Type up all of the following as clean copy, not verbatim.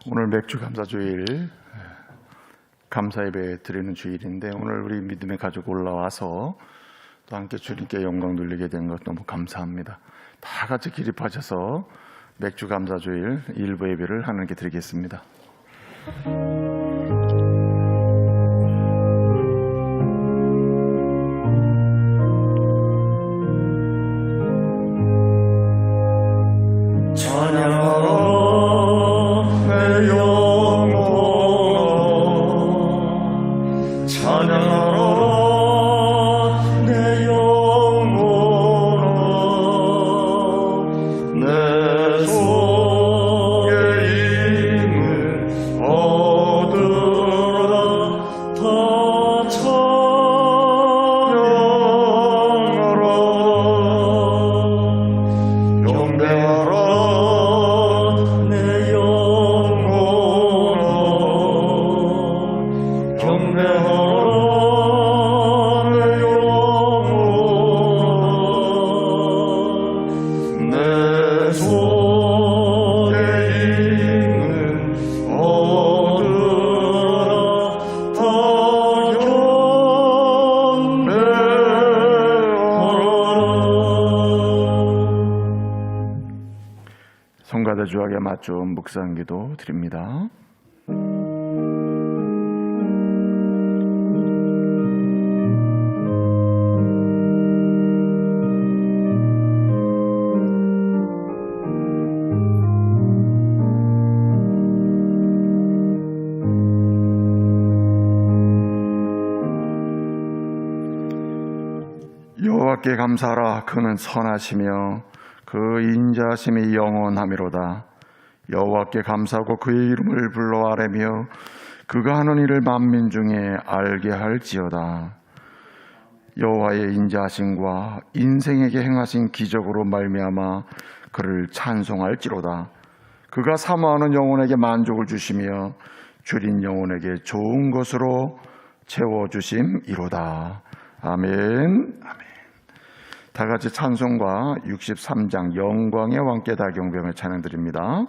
오늘 맥주 감사주일 감사 예배 드리는 주일인데 오늘 우리 믿음의 가족 올라와서 또 함께 주님께 영광 돌리게 된 것 너무 감사합니다. 다 같이 기립하셔서 맥주 감사주일 일부 예배를 하나님께 드리겠습니다. 주하게 맞춤 묵상기도 드립니다. 여호와께 감사하라. 그는 선하시며 그 인자하심이 영원하미로다. 여호와께 감사하고 그의 이름을 불러 아뢰며 그가 하는 일을 만민 중에 알게 할지어다. 여호와의 인자하심과 인생에게 행하신 기적으로 말미암아 그를 찬송할지로다. 그가 사모하는 영혼에게 만족을 주시며 줄인 영혼에게 좋은 것으로 채워주심이로다. 아멘. 아멘. 다 같이 찬송가 63장 영광의 왕께 다 경배하며 찬양드립니다.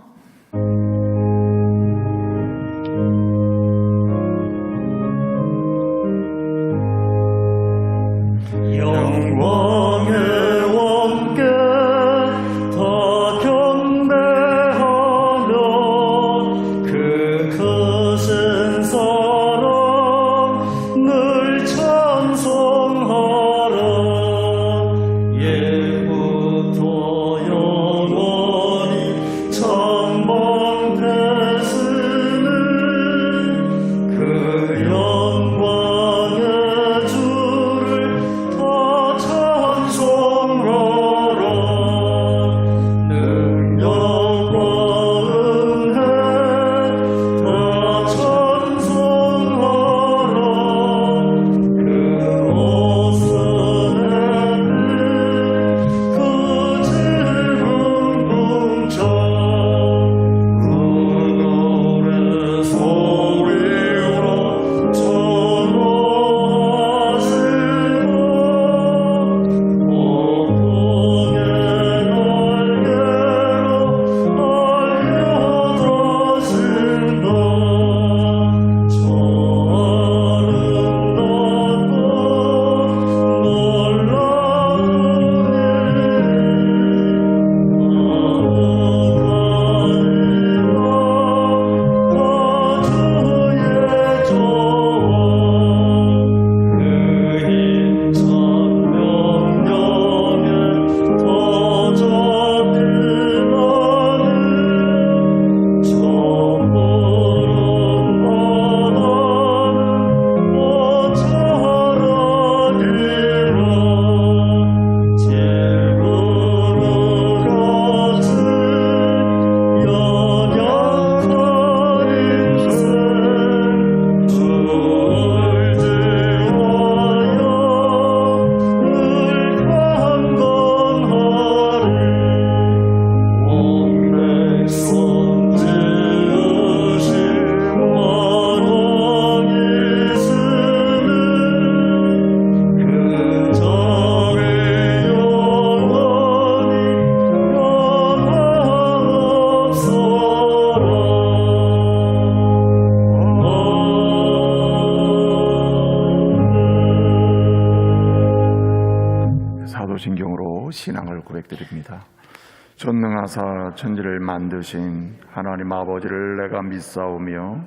영광의 왕께 다 경배하며 그 크신 사랑 늘 찬송하라. 예부터 영원히 천번 신앙을 고백드립니다. 전능하사 천지를 만드신 하나님 아버지를 내가 믿사오며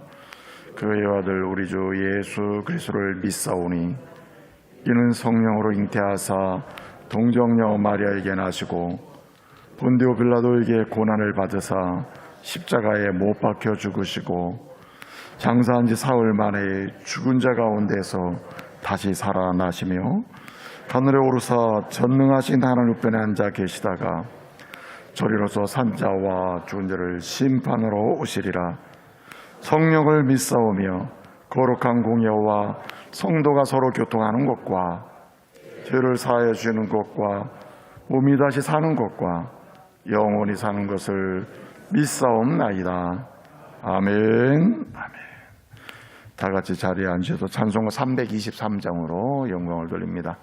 그의 아들 우리 주 예수 그리스도를 믿사오니 이는 성령으로 잉태하사 동정녀 마리아에게 나시고 본디오 빌라도에게 고난을 받으사 십자가에 못 박혀 죽으시고 장사한 지 사흘 만에 죽은 자 가운데서 다시 살아나시며 하늘에 오르사 전능하신 하나님 우편에 앉아 계시다가 저리로서 산자와 죽은 자를 심판으로 오시리라. 성령을 믿사오며 거룩한 공예와 성도가 서로 교통하는 것과 죄를 사하여 주는 것과 몸이 다시 사는 것과 영원히 사는 것을 믿사옵나이다. 아멘. 아멘. 다 같이 자리에 앉으셔서 찬송가 323장으로 영광을 돌립니다.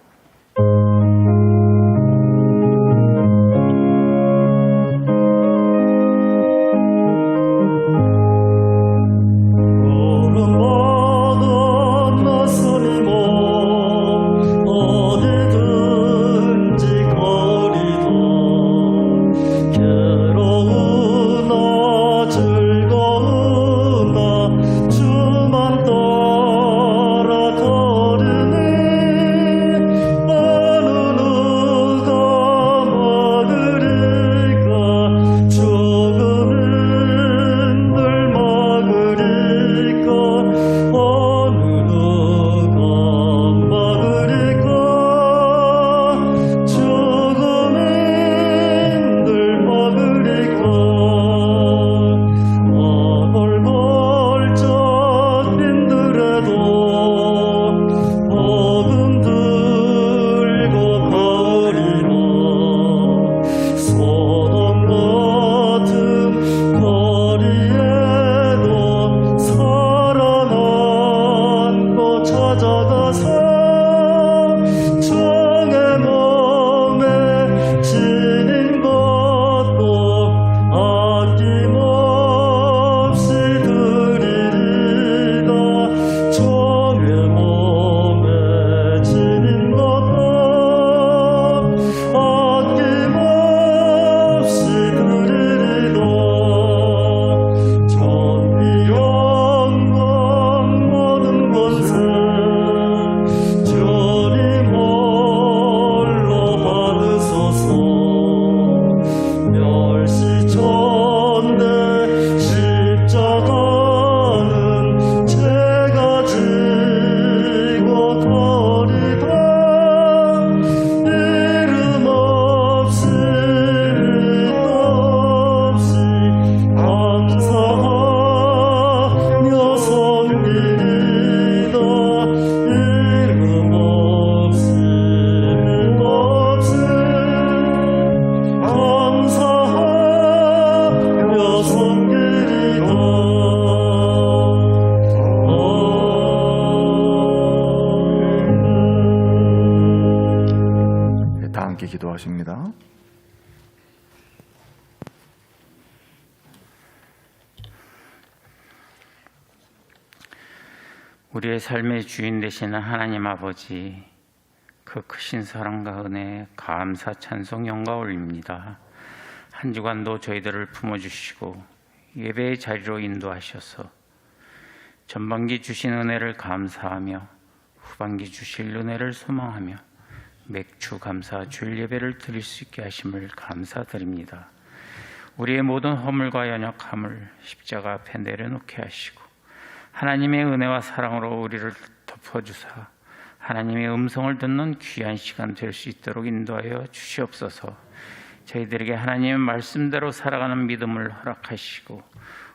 기도하십니다. 우리의 삶의 주인 되시는 하나님 아버지, 그 크신 사랑과 은혜에 감사 찬송 영광 올립니다. 한 주간도 저희들을 품어주시고 예배의 자리로 인도하셔서 전반기 주신 은혜를 감사하며 후반기 주실 은혜를 소망하며 맥주 감사 주일 예배를 드릴 수 있게 하심을 감사드립니다. 우리의 모든 허물과 연약함을 십자가 앞에 내려놓게 하시고 하나님의 은혜와 사랑으로 우리를 덮어주사 하나님의 음성을 듣는 귀한 시간 될 수 있도록 인도하여 주시옵소서. 저희들에게 하나님의 말씀대로 살아가는 믿음을 허락하시고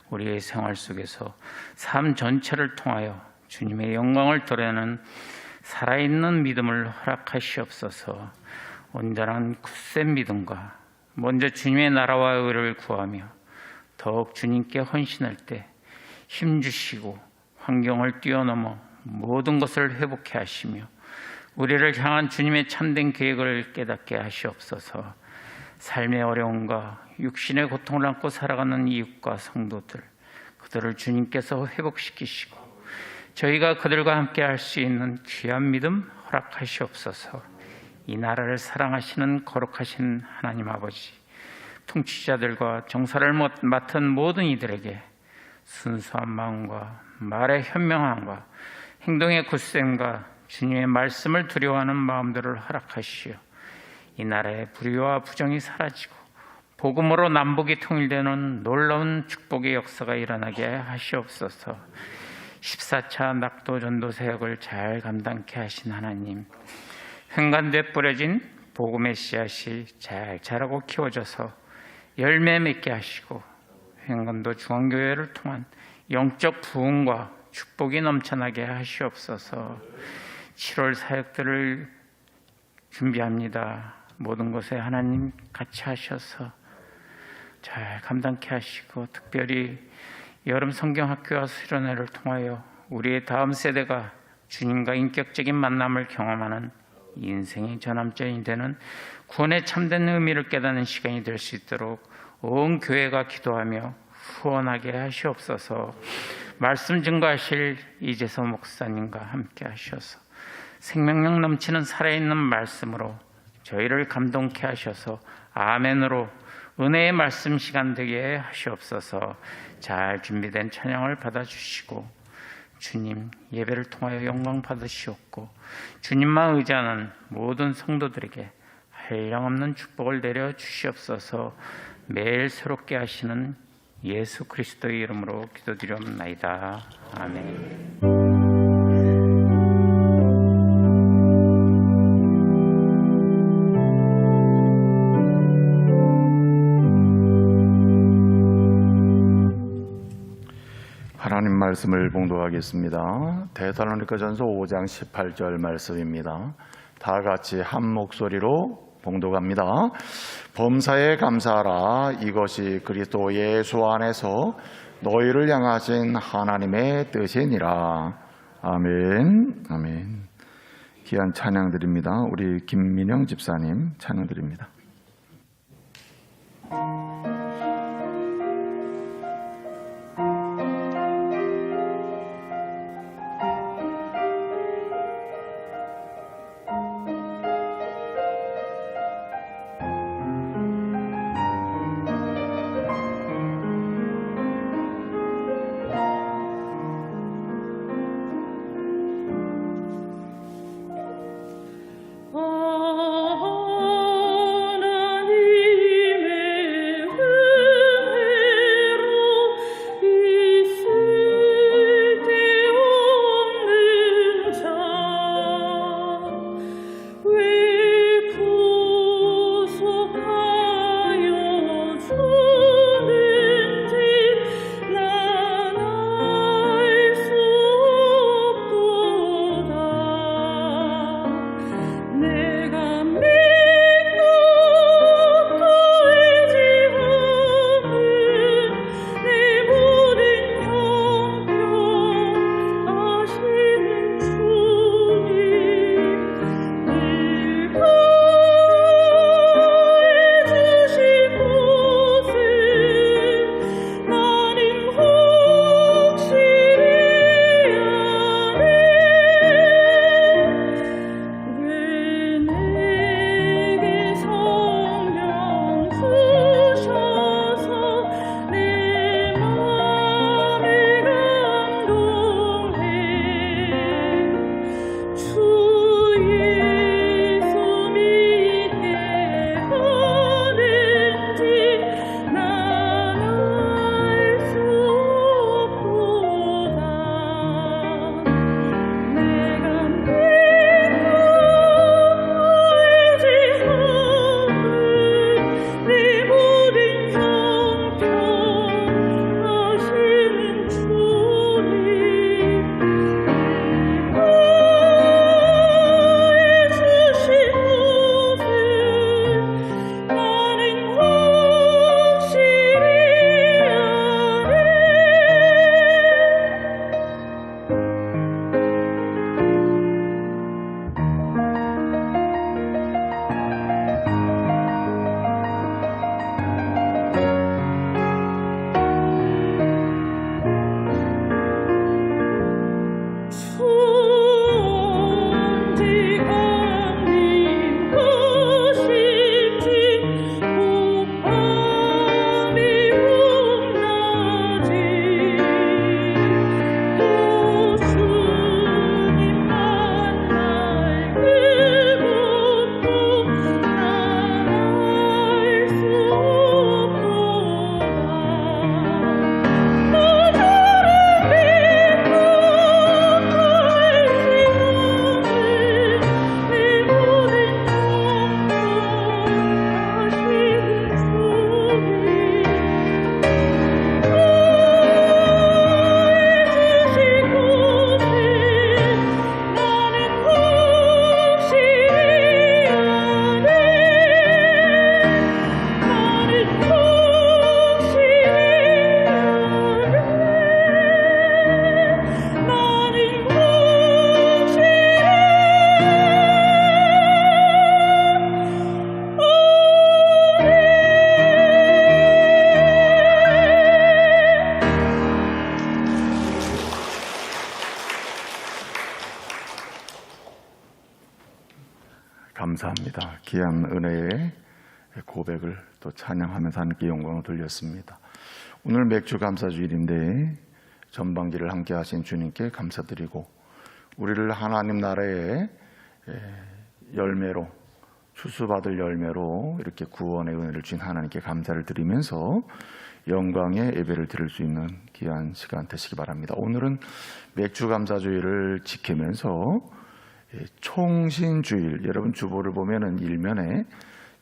우리의 생활 속에서 삶 전체를 통하여 주님의 영광을 드러내는 살아있는 믿음을 허락하시옵소서. 온전한 굳센 믿음과 먼저 주님의 나라와 의를 구하며 더욱 주님께 헌신할 때 힘주시고 환경을 뛰어넘어 모든 것을 회복해 하시며 우리를 향한 주님의 참된 계획을 깨닫게 하시옵소서. 삶의 어려움과 육신의 고통을 안고 살아가는 이웃과 성도들, 그들을 주님께서 회복시키시고 저희가 그들과 함께 할 수 있는 귀한 믿음 허락하시옵소서. 이 나라를 사랑하시는 거룩하신 하나님 아버지, 통치자들과 정사를 맡은 모든 이들에게 순수한 마음과 말의 현명함과 행동의 굳셈과 주님의 말씀을 두려워하는 마음들을 허락하시오. 이 나라의 불의와 부정이 사라지고 복음으로 남북이 통일되는 놀라운 축복의 역사가 일어나게 하시옵소서. 14차 낙도 전도 사역을 잘 감당케 하신 하나님, 횡간돼 뿌려진 복음의 씨앗이 잘 자라고 키워져서 열매 맺게 하시고 횡간도 중앙교회를 통한 영적 부흥과 축복이 넘쳐나게 하시옵소서. 7월 사역들을 준비합니다. 모든 곳에 하나님 같이 하셔서 잘 감당케 하시고, 특별히 여름 성경학교와 수련회를 통하여 우리의 다음 세대가 주님과 인격적인 만남을 경험하는 인생의 전환점이 되는 구원의 참된 의미를 깨닫는 시간이 될 수 있도록 온 교회가 기도하며 후원하게 하시옵소서. 말씀 증거하실 이재서 목사님과 함께 하셔서 생명력 넘치는 살아있는 말씀으로 저희를 감동케 하셔서 아멘으로 은혜의 말씀 시간 되게 하시옵소서. 잘 준비된 찬양을 받아주시고 주님 예배를 통하여 영광 받으시옵고, 주님만 의지하는 모든 성도들에게 한량없는 축복을 내려 주시옵소서. 매일 새롭게 하시는 예수 그리스도의 이름으로 기도드리옵나이다. 아멘. 하나님 말씀을 봉독하겠습니다. 데살로니가전서 5장 18절 말씀입니다. 다 같이 한 목소리로 봉독합니다. 범사에 감사하라. 이것이 그리스도 예수 안에서 너희를 향하신 하나님의 뜻이니라. 아멘. 아멘. 귀한 찬양 드립니다. 우리 김민영 집사님 찬양 드립니다. 감사합니다. 귀한 은혜의 고백을 또 찬양하면서 하나님께 영광을 돌렸습니다. 오늘 맥주 감사주일인데 전반기를 함께 하신 주님께 감사드리고 우리를 하나님 나라의 열매로 추수받을 열매로 이렇게 구원의 은혜를 주신 하나님께 감사를 드리면서 영광의 예배를 드릴 수 있는 귀한 시간 되시기 바랍니다. 오늘은 맥주 감사주일을 지키면서 총신주일, 여러분 주보를 보면은 일면에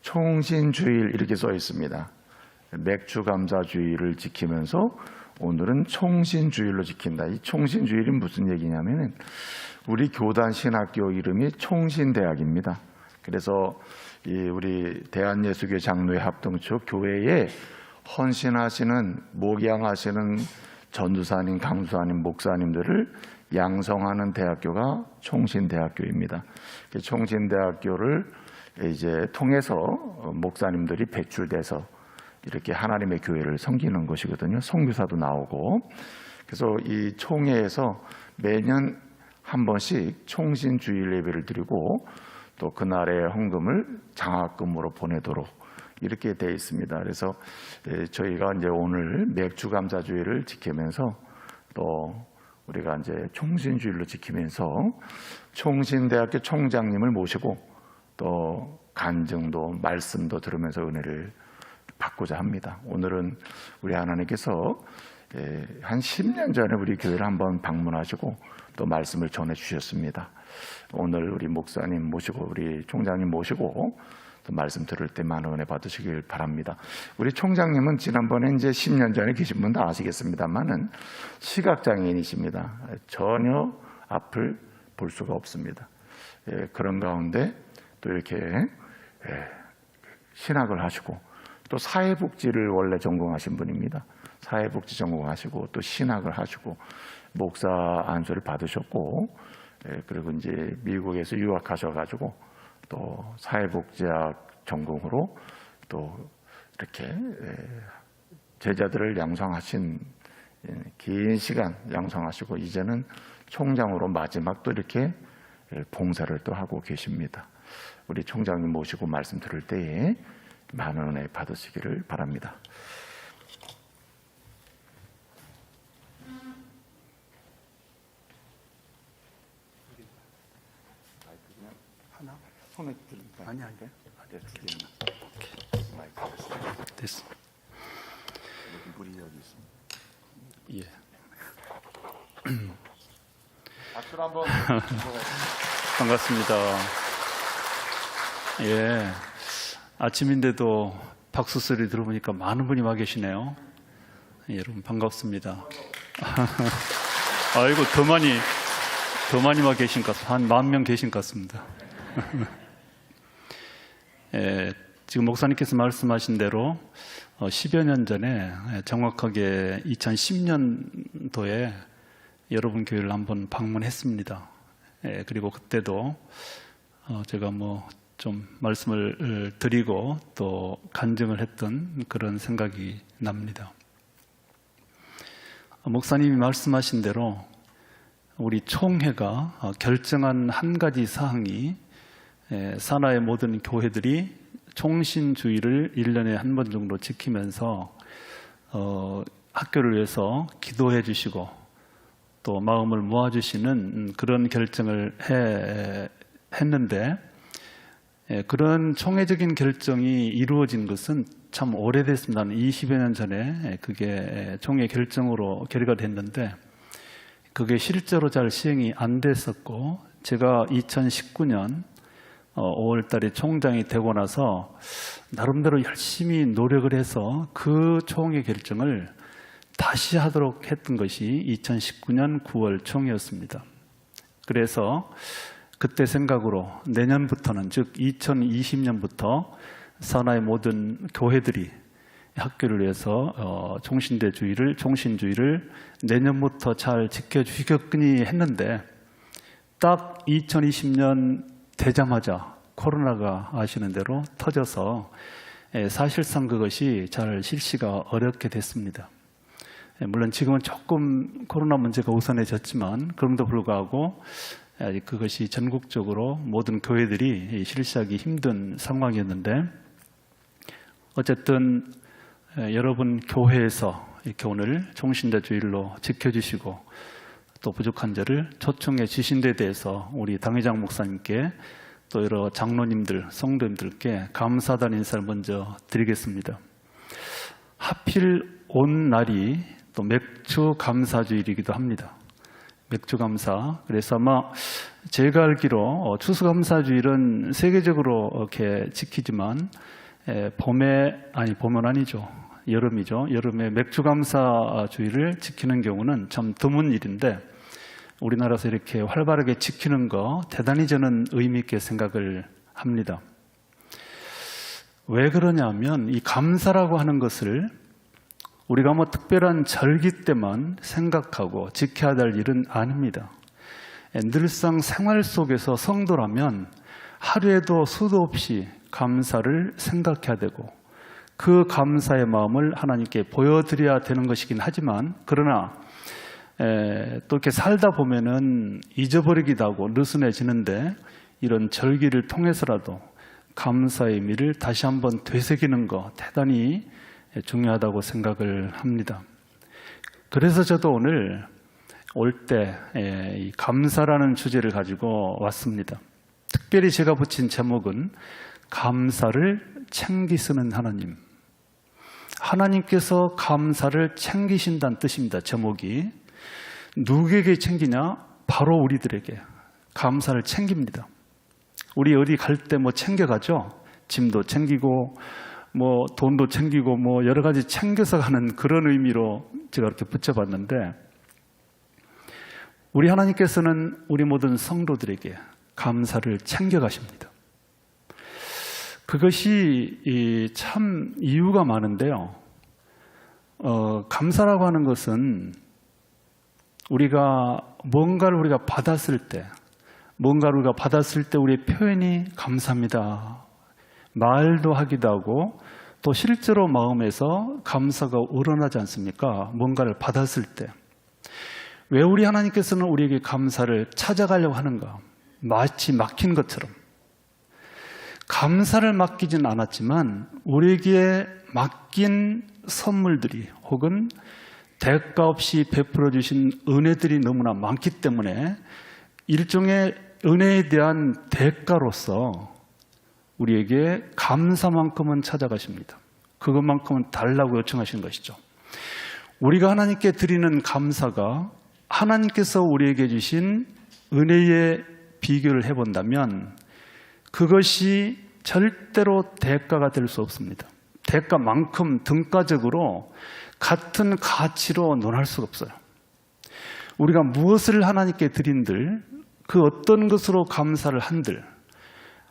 총신주일 이렇게 써 있습니다. 맥주 감사주일을 지키면서 오늘은 총신주일로 지킨다. 이 총신주일이 무슨 얘기냐면은 우리 교단 신학교 이름이 총신대학입니다. 그래서 우리 대한예수교 장로회 합동처 교회에 헌신하시는 목양하시는 전도사님, 강수사님, 목사님들을 양성하는 대학교가 총신대학교입니다. 총신대학교를 이제 통해서 목사님들이 배출돼서 이렇게 하나님의 교회를 섬기는 것이거든요. 선교사도 나오고. 그래서 이 총회에서 매년 한 번씩 총신주일 예배를 드리고 또 그날의 헌금을 장학금으로 보내도록 이렇게 되어 있습니다. 그래서 저희가 이제 오늘 맥주 감사주일을 지키면서 또 우리가 이제 총신주일로 지키면서 총신대학교 총장님을 모시고 또 간증도 말씀도 들으면서 은혜를 받고자 합니다. 오늘은 우리 하나님께서 한 10년 전에 우리 교회를 한번 방문하시고 또 말씀을 전해 주셨습니다. 오늘 우리 목사님 모시고 우리 총장님 모시고 또 말씀 들을 때 많은 은혜 받으시길 바랍니다. 우리 총장님은 지난번에 이제 10년 전에 계신 분 다 아시겠습니다만은 시각장애인이십니다. 전혀 앞을 볼 수가 없습니다. 그런 가운데 또 이렇게 신학을 하시고 또 사회복지를 원래 전공하신 분입니다. 사회복지 전공하시고 또 신학을 하시고 목사 안수를 받으셨고 그리고 이제 미국에서 유학하셔가지고 또 사회복지학 전공으로 또 이렇게 제자들을 양성하신 긴 시간 양성하시고 이제는 총장으로 마지막 또 이렇게 봉사를 또 하고 계십니다. 우리 총장님 모시고 말씀 들을 때에 많은 은혜 받으시기를 바랍니다. 하나? 손에 들을까요? 아니. 됐어. 물이 여기 있습니다. 예. 박수를 한번. 반갑습니다. 예. 아침인데도 박수 소리 들어보니까 많은 분이 와 계시네요. 예, 여러분 반갑습니다. 아이고 더 많이 와 계신 것 같습니다. 한 10,000명 계신 것 같습니다. 예, 지금 목사님께서 말씀하신 대로 10여 년 전에 정확하게 2010년도에 여러분 교회를 한번 방문했습니다. 예, 그리고 그때도 제가 좀 말씀을 드리고 또 간증을 했던 그런 생각이 납니다. 목사님이 말씀하신 대로 우리 총회가 결정한 한 가지 사항이 산하의 모든 교회들이 총신주의를 1년에 한 번 정도 지키면서 학교를 위해서 기도해 주시고 또 마음을 모아주시는 그런 결정을 했는데 그런 총회적인 결정이 이루어진 것은 참 오래됐습니다. 20여 년 전에 그게 총회 결정으로 결의가 됐는데 그게 실제로 잘 시행이 안 됐었고 제가 2019년 5월 달에 총장이 되고 나서 나름대로 열심히 노력을 해서 그 총회 결정을 다시 하도록 했던 것이 2019년 9월 총회였습니다. 그래서 그때 생각으로 내년부터는 즉 2020년부터 산하의 모든 교회들이 학교를 위해서 총신주의를 내년부터 잘 지켜주시겠거니 했는데 딱 2020년 되자마자 코로나가 아시는 대로 터져서 사실상 그것이 잘 실시가 어렵게 됐습니다. 물론 지금은 조금 코로나 문제가 우선해졌지만 그럼에도 불구하고 그것이 전국적으로 모든 교회들이 실시하기 힘든 상황이었는데 어쨌든 여러분 교회에서 이렇게 오늘 종신자 주일로 지켜주시고 또 부족한 자를 초청해 주신 데 대해서 우리 당회장 목사님께 또 여러 장로님들, 성도님들께 감사하다는 인사를 먼저 드리겠습니다. 하필 온 날이 또 맥주 감사주일이기도 합니다. 맥주 감사. 그래서 아마 제가 알기로 추수감사주일은 세계적으로 이렇게 지키지만 봄은 아니죠. 여름이죠. 여름에 맥주 감사주일을 지키는 경우는 참 드문 일인데 우리나라에서 이렇게 활발하게 지키는 거 대단히 저는 의미 있게 생각을 합니다. 왜 그러냐면 이 감사라고 하는 것을 우리가 뭐 특별한 절기 때만 생각하고 지켜야 될 일은 아닙니다. 늘상 생활 속에서 성도라면 하루에도 수도 없이 감사를 생각해야 되고 그 감사의 마음을 하나님께 보여드려야 되는 것이긴 하지만 그러나 또 이렇게 살다 보면은 잊어버리기도 하고 느슨해지는데 이런 절기를 통해서라도 감사의 의미를 다시 한번 되새기는 거 대단히 중요하다고 생각을 합니다. 그래서 저도 오늘 올 때 감사라는 주제를 가지고 왔습니다. 특별히 제가 붙인 제목은 감사를 챙기 쓰는 하나님. 하나님께서 감사를 챙기신다는 뜻입니다. 제목이. 누구에게 챙기냐? 바로 우리들에게 감사를 챙깁니다. 우리 어디 갈 때 뭐 챙겨가죠? 짐도 챙기고 뭐 돈도 챙기고 뭐 여러 가지 챙겨서 가는 그런 의미로 제가 이렇게 붙여봤는데 우리 하나님께서는 우리 모든 성도들에게 감사를 챙겨가십니다. 그것이 참 이유가 많은데요. 감사라고 하는 것은 뭔가를 우리가 받았을 때 우리의 표현이 감사합니다. 말도 하기도 하고 또 실제로 마음에서 감사가 우러나지 않습니까? 뭔가를 받았을 때. 왜 우리 하나님께서는 우리에게 감사를 찾아가려고 하는가? 마치 막힌 것처럼. 감사를 맡기진 않았지만 우리에게 맡긴 선물들이 혹은 대가 없이 베풀어 주신 은혜들이 너무나 많기 때문에 일종의 은혜에 대한 대가로서 우리에게 감사만큼은 찾아가십니다. 그것만큼은 달라고 요청하신 것이죠. 우리가 하나님께 드리는 감사가 하나님께서 우리에게 주신 은혜의 비교를 해본다면 그것이 절대로 대가가 될 수 없습니다. 대가만큼 등가적으로 같은 가치로 논할 수가 없어요. 우리가 무엇을 하나님께 드린들 그 어떤 것으로 감사를 한들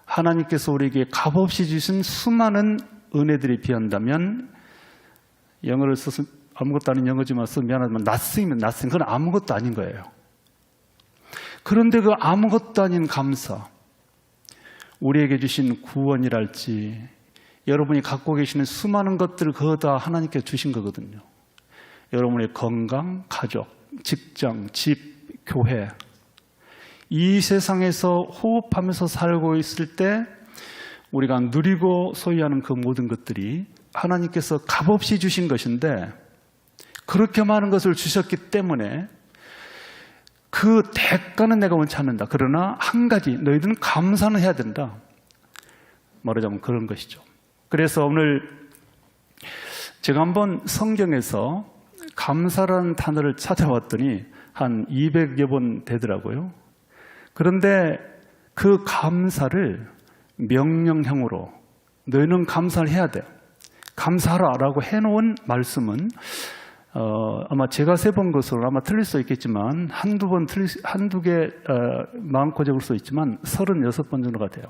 하나님께서 우리에게 값없이 주신 수많은 은혜들이 비한다면 영어를 써서 아무것도 아닌 영어지만 써서 미안하지만 nothing. 그건 아무것도 아닌 거예요. 그런데 그 아무것도 아닌 감사 우리에게 주신 구원이랄지 여러분이 갖고 계시는 수많은 것들을 그거 다 하나님께 주신 거거든요. 여러분의 건강, 가족, 직장, 집, 교회 이 세상에서 호흡하면서 살고 있을 때 우리가 누리고 소유하는 그 모든 것들이 하나님께서 값없이 주신 것인데 그렇게 많은 것을 주셨기 때문에 그 대가는 내가 원치 않는다. 그러나 한 가지 너희들은 감사는 해야 된다. 말하자면 그런 것이죠. 그래서 오늘 제가 한번 성경에서 감사라는 단어를 찾아봤더니 한 200여 번 되더라고요. 그런데 그 감사를 명령형으로 너희는 감사를 해야 돼. 감사하라라고 해놓은 말씀은 아마 제가 세본 것으로 아마 틀릴 수 있겠지만 한두 개 많고 적을 수 있지만 36번 정도가 돼요.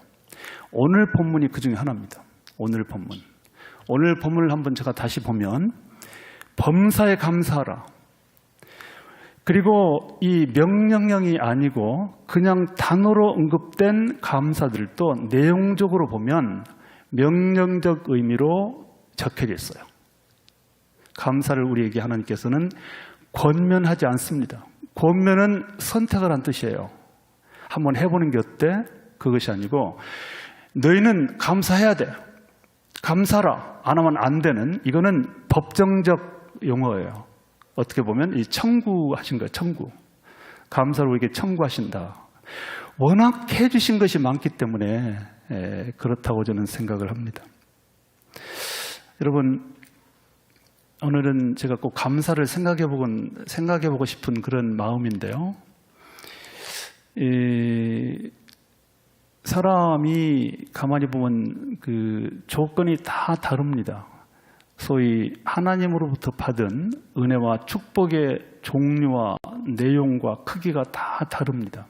오늘 본문이 그 중에 하나입니다. 오늘 본문을 한번 제가 다시 보면 범사에 감사하라. 그리고 이 명령형이 아니고 그냥 단어로 언급된 감사들도 내용적으로 보면 명령적 의미로 적혀져 있어요. 감사를 우리에게 하나님께서는 권면하지 않습니다. 권면은 선택을 한 뜻이에요. 한번 해보는 게 어때? 그것이 아니고 너희는 감사해야 돼. 감사라. 안 하면 안 되는, 이거는 법정적 용어예요. 어떻게 보면 이 청구하신 거예요. 청구. 감사를 우리에게 청구하신다. 워낙 해주신 것이 많기 때문에 그렇다고 저는 생각을 합니다. 여러분, 오늘은 제가 꼭 감사를 생각해보고 싶은 그런 마음인데요. 사람이 가만히 보면 그 조건이 다 다릅니다. 소위 하나님으로부터 받은 은혜와 축복의 종류와 내용과 크기가 다 다릅니다.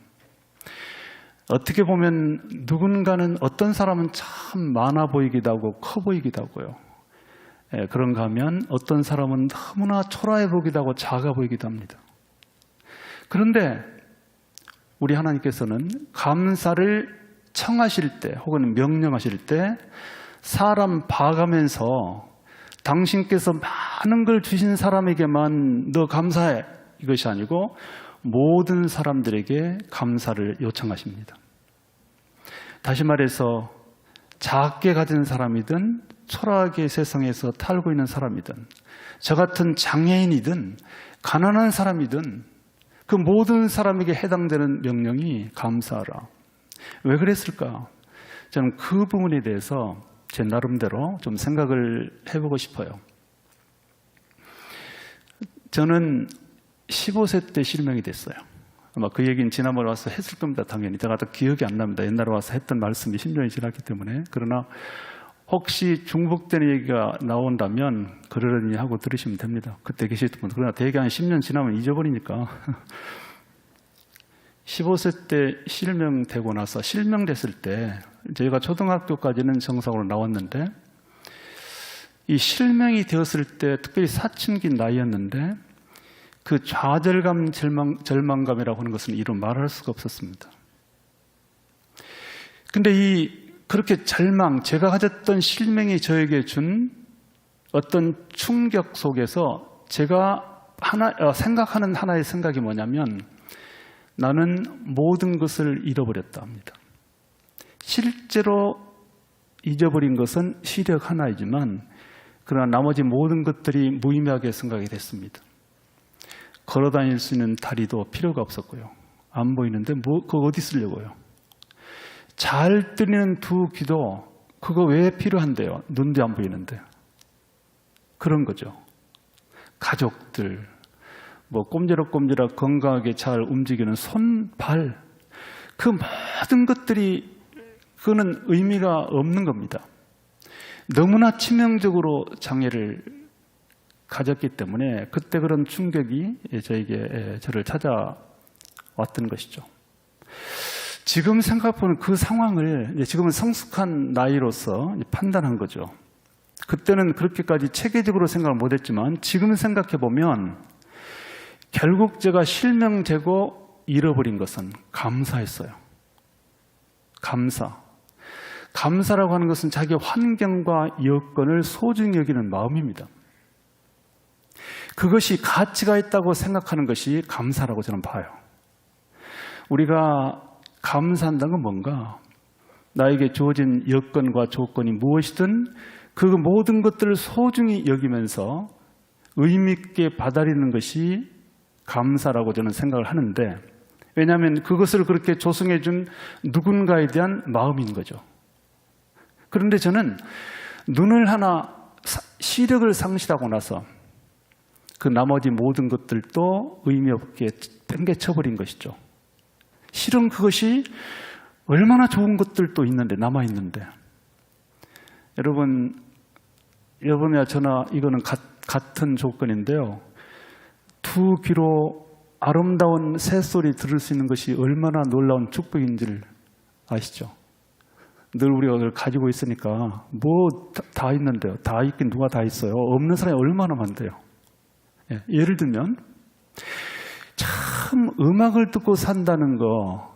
어떻게 보면 누군가는, 어떤 사람은 참 많아 보이기도 하고 커 보이기도 하고요. 그런가 하면 어떤 사람은 너무나 초라해 보이기도 하고 작아 보이기도 합니다. 그런데 우리 하나님께서는 감사를 청하실 때 혹은 명령하실 때 사람 봐가면서 당신께서 많은 걸 주신 사람에게만 너 감사해, 이것이 아니고 모든 사람들에게 감사를 요청하십니다. 다시 말해서 작게 가진 사람이든 초라하게 세상에서 살고 있는 사람이든 저 같은 장애인이든 가난한 사람이든 그 모든 사람에게 해당되는 명령이 감사하라. 왜 그랬을까? 저는 그 부분에 대해서 제 나름대로 좀 생각을 해보고 싶어요. 저는 15세 때 실명이 됐어요. 아마 그 얘기는 지난번에 와서 했을 겁니다. 당연히. 제가 또 기억이 안 납니다. 옛날에 와서 했던 말씀이 10년이 지났기 때문에. 그러나 혹시 중복되는 얘기가 나온다면 그러려니 하고 들으시면 됩니다. 그때 계셨던 분. 그러나 대개 한 10년 지나면 잊어버리니까. 15세 때 실명되고 나서, 실명됐을 때 저희가 초등학교까지는 정상으로 나왔는데 이 실명이 되었을 때 특별히 사춘기 나이였는데 그 좌절감, 절망감이라고 하는 것은 이루 말할 수가 없었습니다. 근데 그렇게 제가 가졌던 실명이 저에게 준 어떤 충격 속에서 제가 생각하는 하나의 생각이 뭐냐면 나는 모든 것을 잃어버렸다 합니다. 실제로 잊어버린 것은 시력 하나이지만 그러나 나머지 모든 것들이 무의미하게 생각이 됐습니다. 걸어다닐 수 있는 다리도 필요가 없었고요. 안 보이는데 그거 어디 쓰려고요? 잘 들리는 두 귀도 그거 왜 필요한데요? 눈도 안 보이는데. 그런 거죠. 가족들, 꼼지락꼼지락 건강하게 잘 움직이는 손, 발, 그 모든 것들이 그거는 의미가 없는 겁니다. 너무나 치명적으로 장애를 가졌기 때문에 그때 그런 충격이 저를 찾아왔던 것이죠. 지금 생각해보면 그 상황을 지금은 성숙한 나이로서 판단한 거죠. 그때는 그렇게까지 체계적으로 생각을 못했지만 지금 생각해보면 결국 제가 실명되고 잃어버린 것은 감사했어요. 감사라고 하는 것은 자기 환경과 여건을 소중히 여기는 마음입니다. 그것이 가치가 있다고 생각하는 것이 감사라고 저는 봐요. 우리가 감사한다는 건 뭔가? 나에게 주어진 여건과 조건이 무엇이든 그 모든 것들을 소중히 여기면서 의미 있게 받아들이는 것이 감사라고 저는 생각을 하는데, 왜냐하면 그것을 그렇게 조성해 준 누군가에 대한 마음인 거죠. 그런데 저는 눈을 하나 시력을 상실하고 나서 그 나머지 모든 것들도 의미 없게 땡겨쳐버린 것이죠. 실은 그것이 얼마나 좋은 것들도 있는데, 남아있는데. 여러분이나 저나 이거는 같은 조건인데요. 두 귀로 아름다운 새소리 들을 수 있는 것이 얼마나 놀라운 축복인지를 아시죠? 늘 우리가 그걸 가지고 있으니까 다 있는데요. 다 있긴 누가 다 있어요. 없는 사람이 얼마나 많대요. 예를 들면 참 음악을 듣고 산다는 거,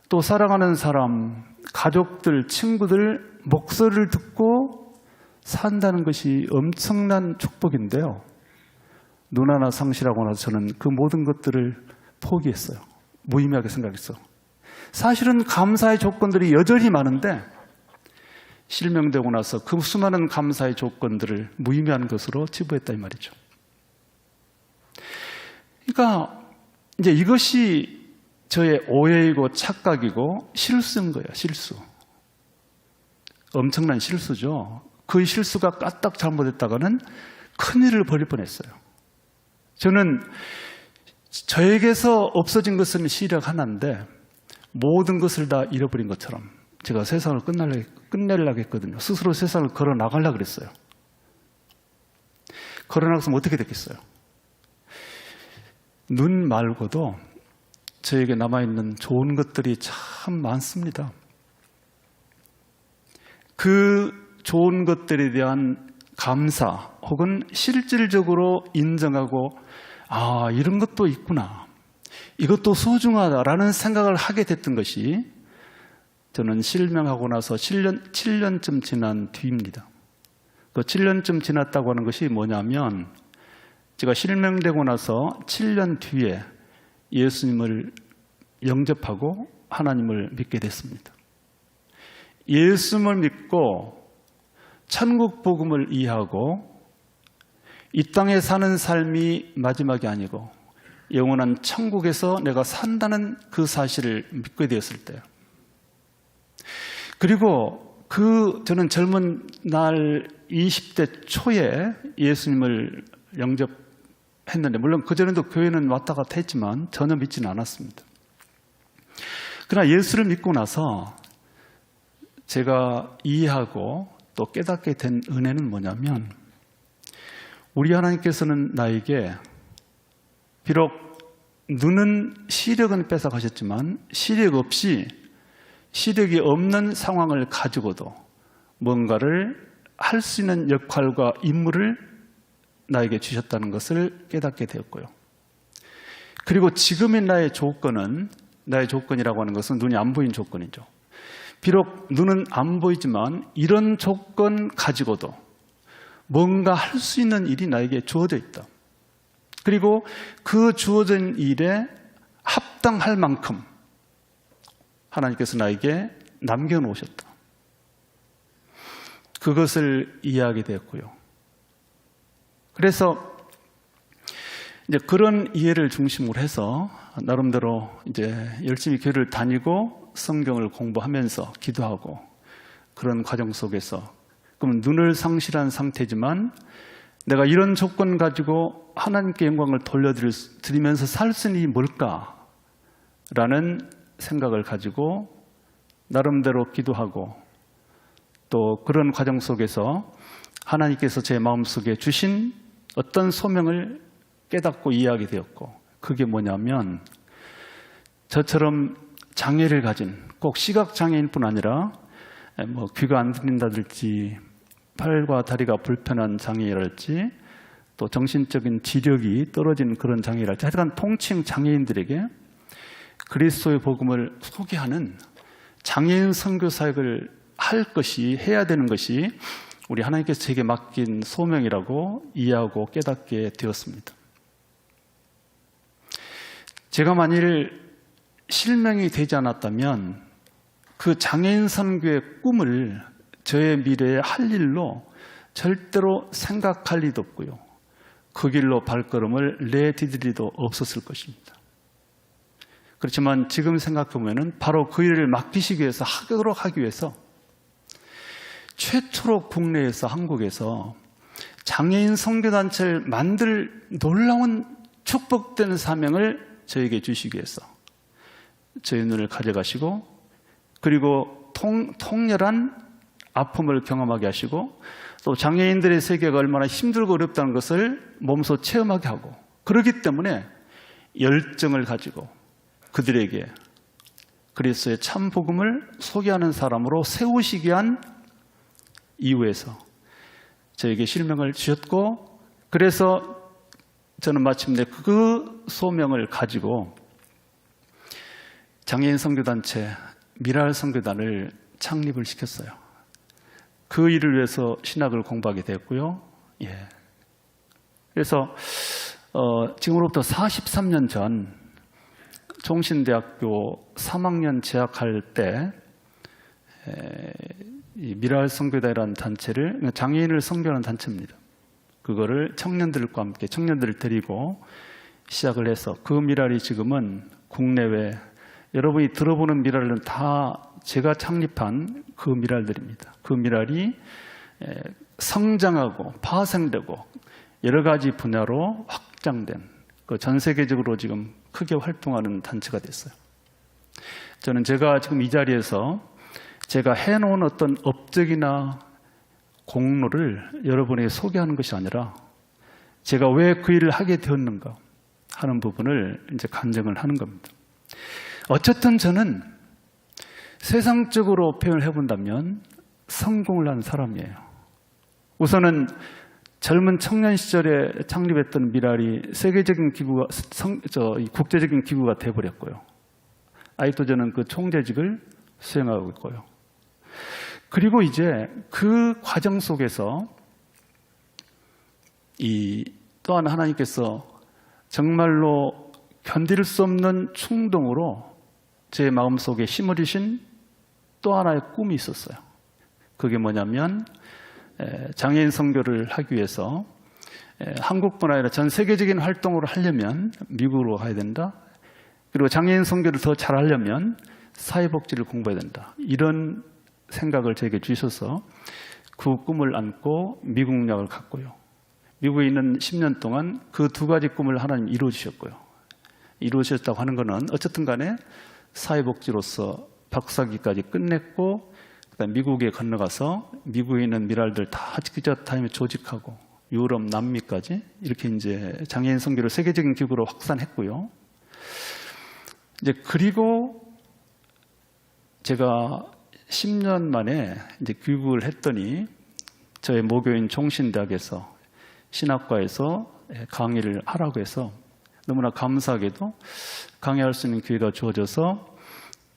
또 사랑하는 사람, 가족들, 친구들 목소리를 듣고 산다는 것이 엄청난 축복인데요. 눈 하나 상실하고 나서 저는 그 모든 것들을 포기했어요. 무의미하게 생각했어. 사실은 감사의 조건들이 여전히 많은데 실명되고 나서 그 수많은 감사의 조건들을 무의미한 것으로 치부했다 이 말이죠. 그러니까 이제 이것이 저의 오해이고 착각이고 실수인 거예요. 실수. 엄청난 실수죠. 그 실수가 까딱 잘못했다가는 큰일을 벌일 뻔했어요. 저는 저에게서 없어진 것은 시력 하나인데 모든 것을 다 잃어버린 것처럼 제가 세상을 끝내려고 했거든요. 스스로 세상을 걸어 나가려고 그랬어요. 걸어 나갔으면 어떻게 됐겠어요? 눈 말고도 저에게 남아있는 좋은 것들이 참 많습니다. 그 좋은 것들에 대한 감사 혹은 실질적으로 인정하고 아, 이런 것도 있구나. 이것도 소중하다라는 생각을 하게 됐던 것이 저는 실명하고 나서 7년쯤 지난 뒤입니다. 그 7년쯤 지났다고 하는 것이 뭐냐면 제가 실명되고 나서 7년 뒤에 예수님을 영접하고 하나님을 믿게 됐습니다. 예수님을 믿고 천국 복음을 이해하고 이 땅에 사는 삶이 마지막이 아니고 영원한 천국에서 내가 산다는 그 사실을 믿게 되었을 때요. 그리고 저는 젊은 날 20대 초에 예수님을 영접했는데 물론 그전에도 교회는 왔다 갔다 했지만 전혀 믿지는 않았습니다. 그러나 예수를 믿고 나서 제가 이해하고 또 깨닫게 된 은혜는 뭐냐면 우리 하나님께서는 나에게 비록 눈은 시력은 뺏어가셨지만 시력이 없는 상황을 가지고도 뭔가를 할 수 있는 역할과 임무를 나에게 주셨다는 것을 깨닫게 되었고요. 그리고 지금의 나의 조건이라고 하는 것은 눈이 안 보인 조건이죠. 비록 눈은 안 보이지만 이런 조건 가지고도 뭔가 할 수 있는 일이 나에게 주어져 있다. 그리고 그 주어진 일에 합당할 만큼 하나님께서 나에게 남겨놓으셨다. 그것을 이해하게 되었고요. 그래서 이제 그런 이해를 중심으로 해서 나름대로 이제 열심히 교회를 다니고 성경을 공부하면서 기도하고 그런 과정 속에서 그럼 눈을 상실한 상태지만 내가 이런 조건 가지고 하나님께 영광을 돌려드리면서 살 수 있는 일이 뭘까라는 생각을 가지고 나름대로 기도하고 또 그런 과정 속에서 하나님께서 제 마음속에 주신 어떤 소명을 깨닫고 이해하게 되었고 그게 뭐냐면 저처럼 장애를 가진 꼭 시각장애인 뿐 아니라 뭐 귀가 안 들린다든지 팔과 다리가 불편한 장애랄지 또 정신적인 지력이 떨어진 그런 장애랄지 하여간 통칭 장애인들에게 그리스도의 복음을 소개하는 장애인 선교 사역을 해야 되는 것이 우리 하나님께서 제게 맡긴 소명이라고 이해하고 깨닫게 되었습니다. 제가 만일 실명이 되지 않았다면 그 장애인 선교의 꿈을 저의 미래에 할 일로 절대로 생각할 리도 없고요. 그 길로 발걸음을 내디딜 리도 없었을 것입니다. 그렇지만 지금 생각해보면 바로 그 일을 맡기시기 위해서 하기 위해서 최초로 국내에서 한국에서 장애인 선교단체를 만들 놀라운 축복된 사명을 저에게 주시기 위해서 저희 눈을 가져가시고 그리고 통렬한 아픔을 경험하게 하시고 또 장애인들의 세계가 얼마나 힘들고 어렵다는 것을 몸소 체험하게 하고 그렇기 때문에 열정을 가지고 그들에게 그리스도의 참 복음을 소개하는 사람으로 세우시기 위한 이유에서 저에게 실명을 주셨고 그래서 저는 마침내 그 소명을 가지고 장애인 선교단체 미랄 선교단을 창립을 시켰어요. 그 일을 위해서 신학을 공부하게 되었고요. 예. 그래서 지금으로부터 43년 전 총신대학교 3학년 재학할 때 이 미랄 선교단이라는 단체를, 장애인을 선교하는 단체입니다. 그거를 청년들과 함께, 청년들을 데리고 시작을 해서 그 미랄이 지금은 국내외, 여러분이 들어보는 미랄은 다 제가 창립한 그 미랄들입니다. 그 미랄이 성장하고 파생되고 여러 가지 분야로 확장된, 전 세계적으로 지금 크게 활동하는 단체가 됐어요. 저는 제가 지금 이 자리에서 제가 해놓은 어떤 업적이나 공로를 여러분에게 소개하는 것이 아니라 제가 왜 그 일을 하게 되었는가 하는 부분을 이제 간증을 하는 겁니다. 어쨌든 저는 세상적으로 표현을 해본다면 성공을 한 사람이에요. 우선은 젊은 청년 시절에 창립했던 미랄이 세계적인 기구가, 국제적인 기구가 돼버렸고요. 아직도 저는 그 총재직을 수행하고 있고요. 그리고 이제 그 과정 속에서 또 하나 하나님께서 정말로 견딜 수 없는 충동으로 제 마음속에 심어주신 또 하나의 꿈이 있었어요. 그게 뭐냐면 장애인 선교를 하기 위해서 한국뿐 아니라 전 세계적인 활동을 하려면 미국으로 가야 된다. 그리고 장애인 선교를 더 잘하려면 사회복지를 공부해야 된다. 이런 생각을 제게 주셔서 그 꿈을 안고 미국 약을 갔고요. 미국에 있는 10년 동안 그 두 가지 꿈을 하나님 이루어주셨고요. 이루어주셨다고 하는 것은 어쨌든 간에 사회복지로서 박사학위까지 끝냈고 그다음에 미국에 건너가서 미국에 있는 미랄들 다 직접 다니며 조직하고 유럽, 남미까지 이렇게 이제 장애인 선교를 세계적인 기구로 확산했고요. 이제 그리고 제가 10년 만에 이제 귀국을 했더니 저희 모교인 총신대학에서 신학과에서 강의를 하라고 해서 너무나 감사하게도 강의할 수 있는 기회가 주어져서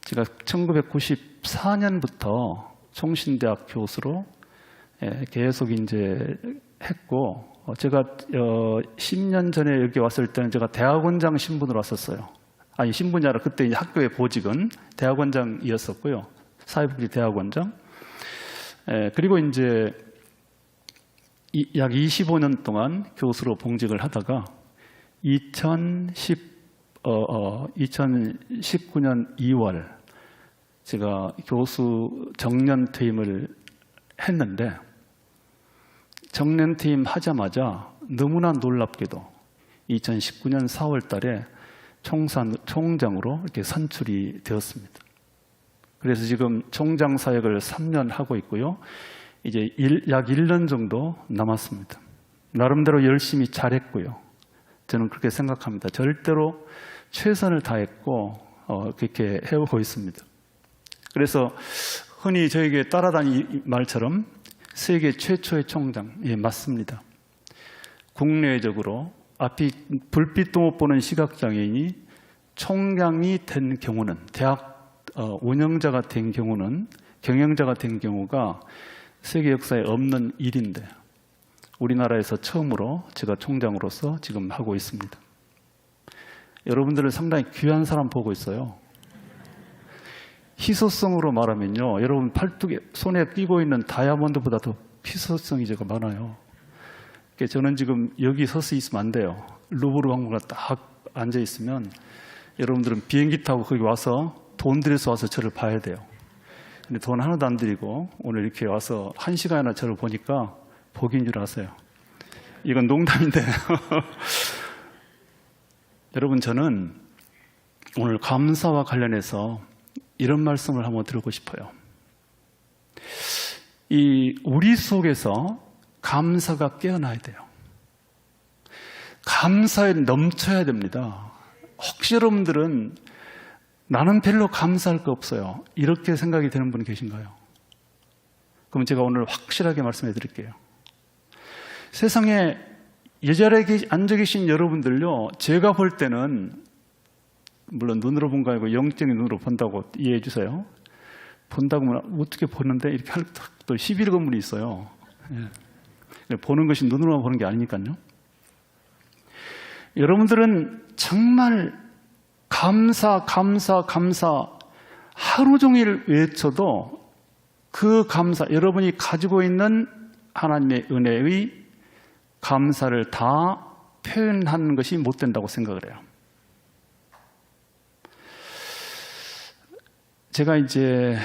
제가 1994년부터 총신대학 교수로 계속 이제 했고, 제가 10년 전에 여기 왔을 때는 제가 대학원장 신분으로 왔었어요. 아니, 신분이 아니라 그때 이제 학교의 보직은 대학원장이었었고요. 사회복지 대학원장. 그리고 이제 약 25년 동안 교수로 봉직을 하다가 2019년 2월 제가 교수 정년 퇴임을 했는데, 정년 퇴임 하자마자 너무나 놀랍게도 2019년 4월 달에 총장으로 이렇게 선출이 되었습니다. 그래서 지금 총장 사역을 3년 하고 있고요. 이제 약 1년 정도 남았습니다. 나름대로 열심히 잘했고요. 저는 그렇게 생각합니다. 절대로 최선을 다했고 그렇게 해오고 있습니다. 그래서 흔히 저에게 따라다니는 말처럼 세계 최초의 총장, 예, 맞습니다. 국내적으로 앞이 불빛도 못 보는 시각장애인이 총장이 된 경우는, 대학 운영자가 된 경우는, 경영자가 된 경우가 세계 역사에 없는 일인데 우리나라에서 처음으로 제가 총장으로서 지금 하고 있습니다. 여러분들은 상당히 귀한 사람 보고 있어요. 희소성으로 말하면요, 여러분 팔뚝에 손에 끼고 있는 다이아몬드보다 더 희소성이 제가 많아요. 저는 지금 여기 서서 있으면 안 돼요. 루브르 박물관에 딱 앉아 있으면 여러분들은 비행기 타고 거기 와서 돈 들여서 와서 저를 봐야 돼요. 근데 돈 하나도 안 들이고 오늘 이렇게 와서 1시간이나 저를 보니까 복인 줄 아세요. 이건 농담인데 여러분, 저는 오늘 감사와 관련해서 이런 말씀을 한번 드리고 싶어요. 우리 속에서 감사가 깨어나야 돼요. 감사에 넘쳐야 됩니다. 혹시 여러분들은 나는 별로 감사할 거 없어요, 이렇게 생각이 되는 분 계신가요? 그럼 제가 오늘 확실하게 말씀해 드릴게요. 세상에 예절에 앉아 계신 여러분들요, 제가 볼 때는, 물론 눈으로 본 거 아니고 영적인 눈으로 본다고 이해해 주세요. 본다고 하면 어떻게 보는데 이렇게 할 또 11 건물이 있어요. 예. 보는 것이 눈으로만 보는 게 아니니까요. 여러분들은 정말 감사, 감사, 감사 하루 종일 외쳐도 그 감사, 여러분이 가지고 있는 하나님의 은혜의 감사를 다 표현하는 것이 못 된다고 생각을 해요. 제가 이제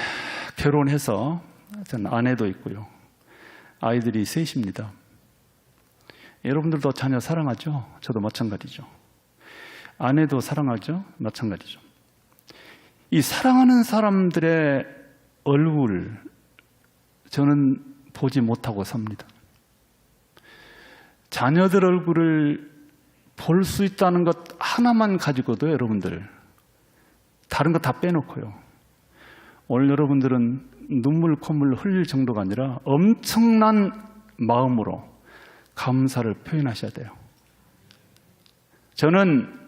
결혼해서 저는 아내도 있고요. 아이들이 셋입니다. 여러분들도 자녀 사랑하죠? 저도 마찬가지죠. 아내도 사랑하죠? 마찬가지죠. 이 사랑하는 사람들의 얼굴 저는 보지 못하고 삽니다. 자녀들 얼굴을 볼 수 있다는 것 하나만 가지고도 여러분들 다른 거 다 빼놓고요. 오늘 여러분들은 눈물 콧물 흘릴 정도가 아니라 엄청난 마음으로 감사를 표현하셔야 돼요. 저는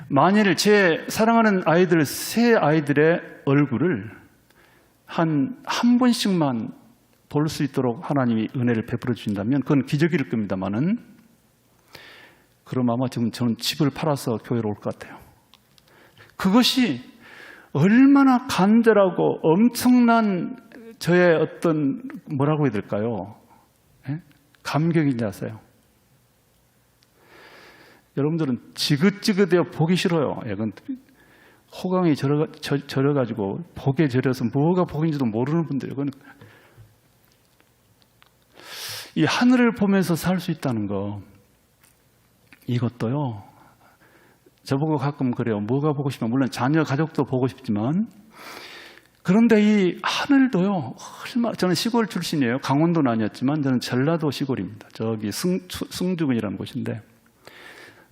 만일 제 사랑하는 아이들 세 아이들의 얼굴을 한 번씩만 볼 수 있도록 하나님이 은혜를 베풀어 주신다면 그건 기적일 겁니다만은 그럼 아마 지금 저는 집을 팔아서 교회로 올 것 같아요. 그것이 얼마나 간절하고 엄청난 저의 어떤 뭐라고 해야 될까요? 감격인지 아세요? 여러분들은 지긋지긋해요. 보기 싫어요. 호강이 절여가지고 복에 절여서 뭐가 복인지도 모르는 분들이에요. 이 하늘을 보면서 살 수 있다는 거 이것도요. 저보고 가끔 그래요. 뭐가 보고 싶으면 물론 자녀 가족도 보고 싶지만 그런데 이 하늘도요. 얼마나 저는 시골 출신이에요. 강원도는 아니었지만 저는 전라도 시골입니다. 저기 승주군이라는 곳인데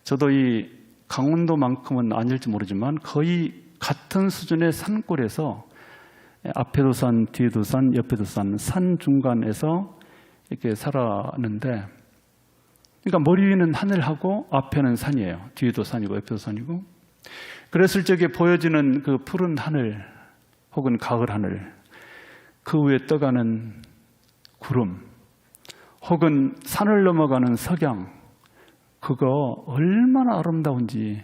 저도 이 강원도만큼은 아닐지 모르지만 거의 같은 수준의 산골에서 앞에도 산, 뒤에도 산, 옆에도 산 중간에서 이렇게 살았는데 그러니까 머리 위는 하늘하고 앞에는 산이에요. 뒤에도 산이고 옆에도 산이고 그랬을 적에 보여지는 그 푸른 하늘 혹은 가을 하늘 그 위에 떠가는 구름 혹은 산을 넘어가는 석양 그거 얼마나 아름다운지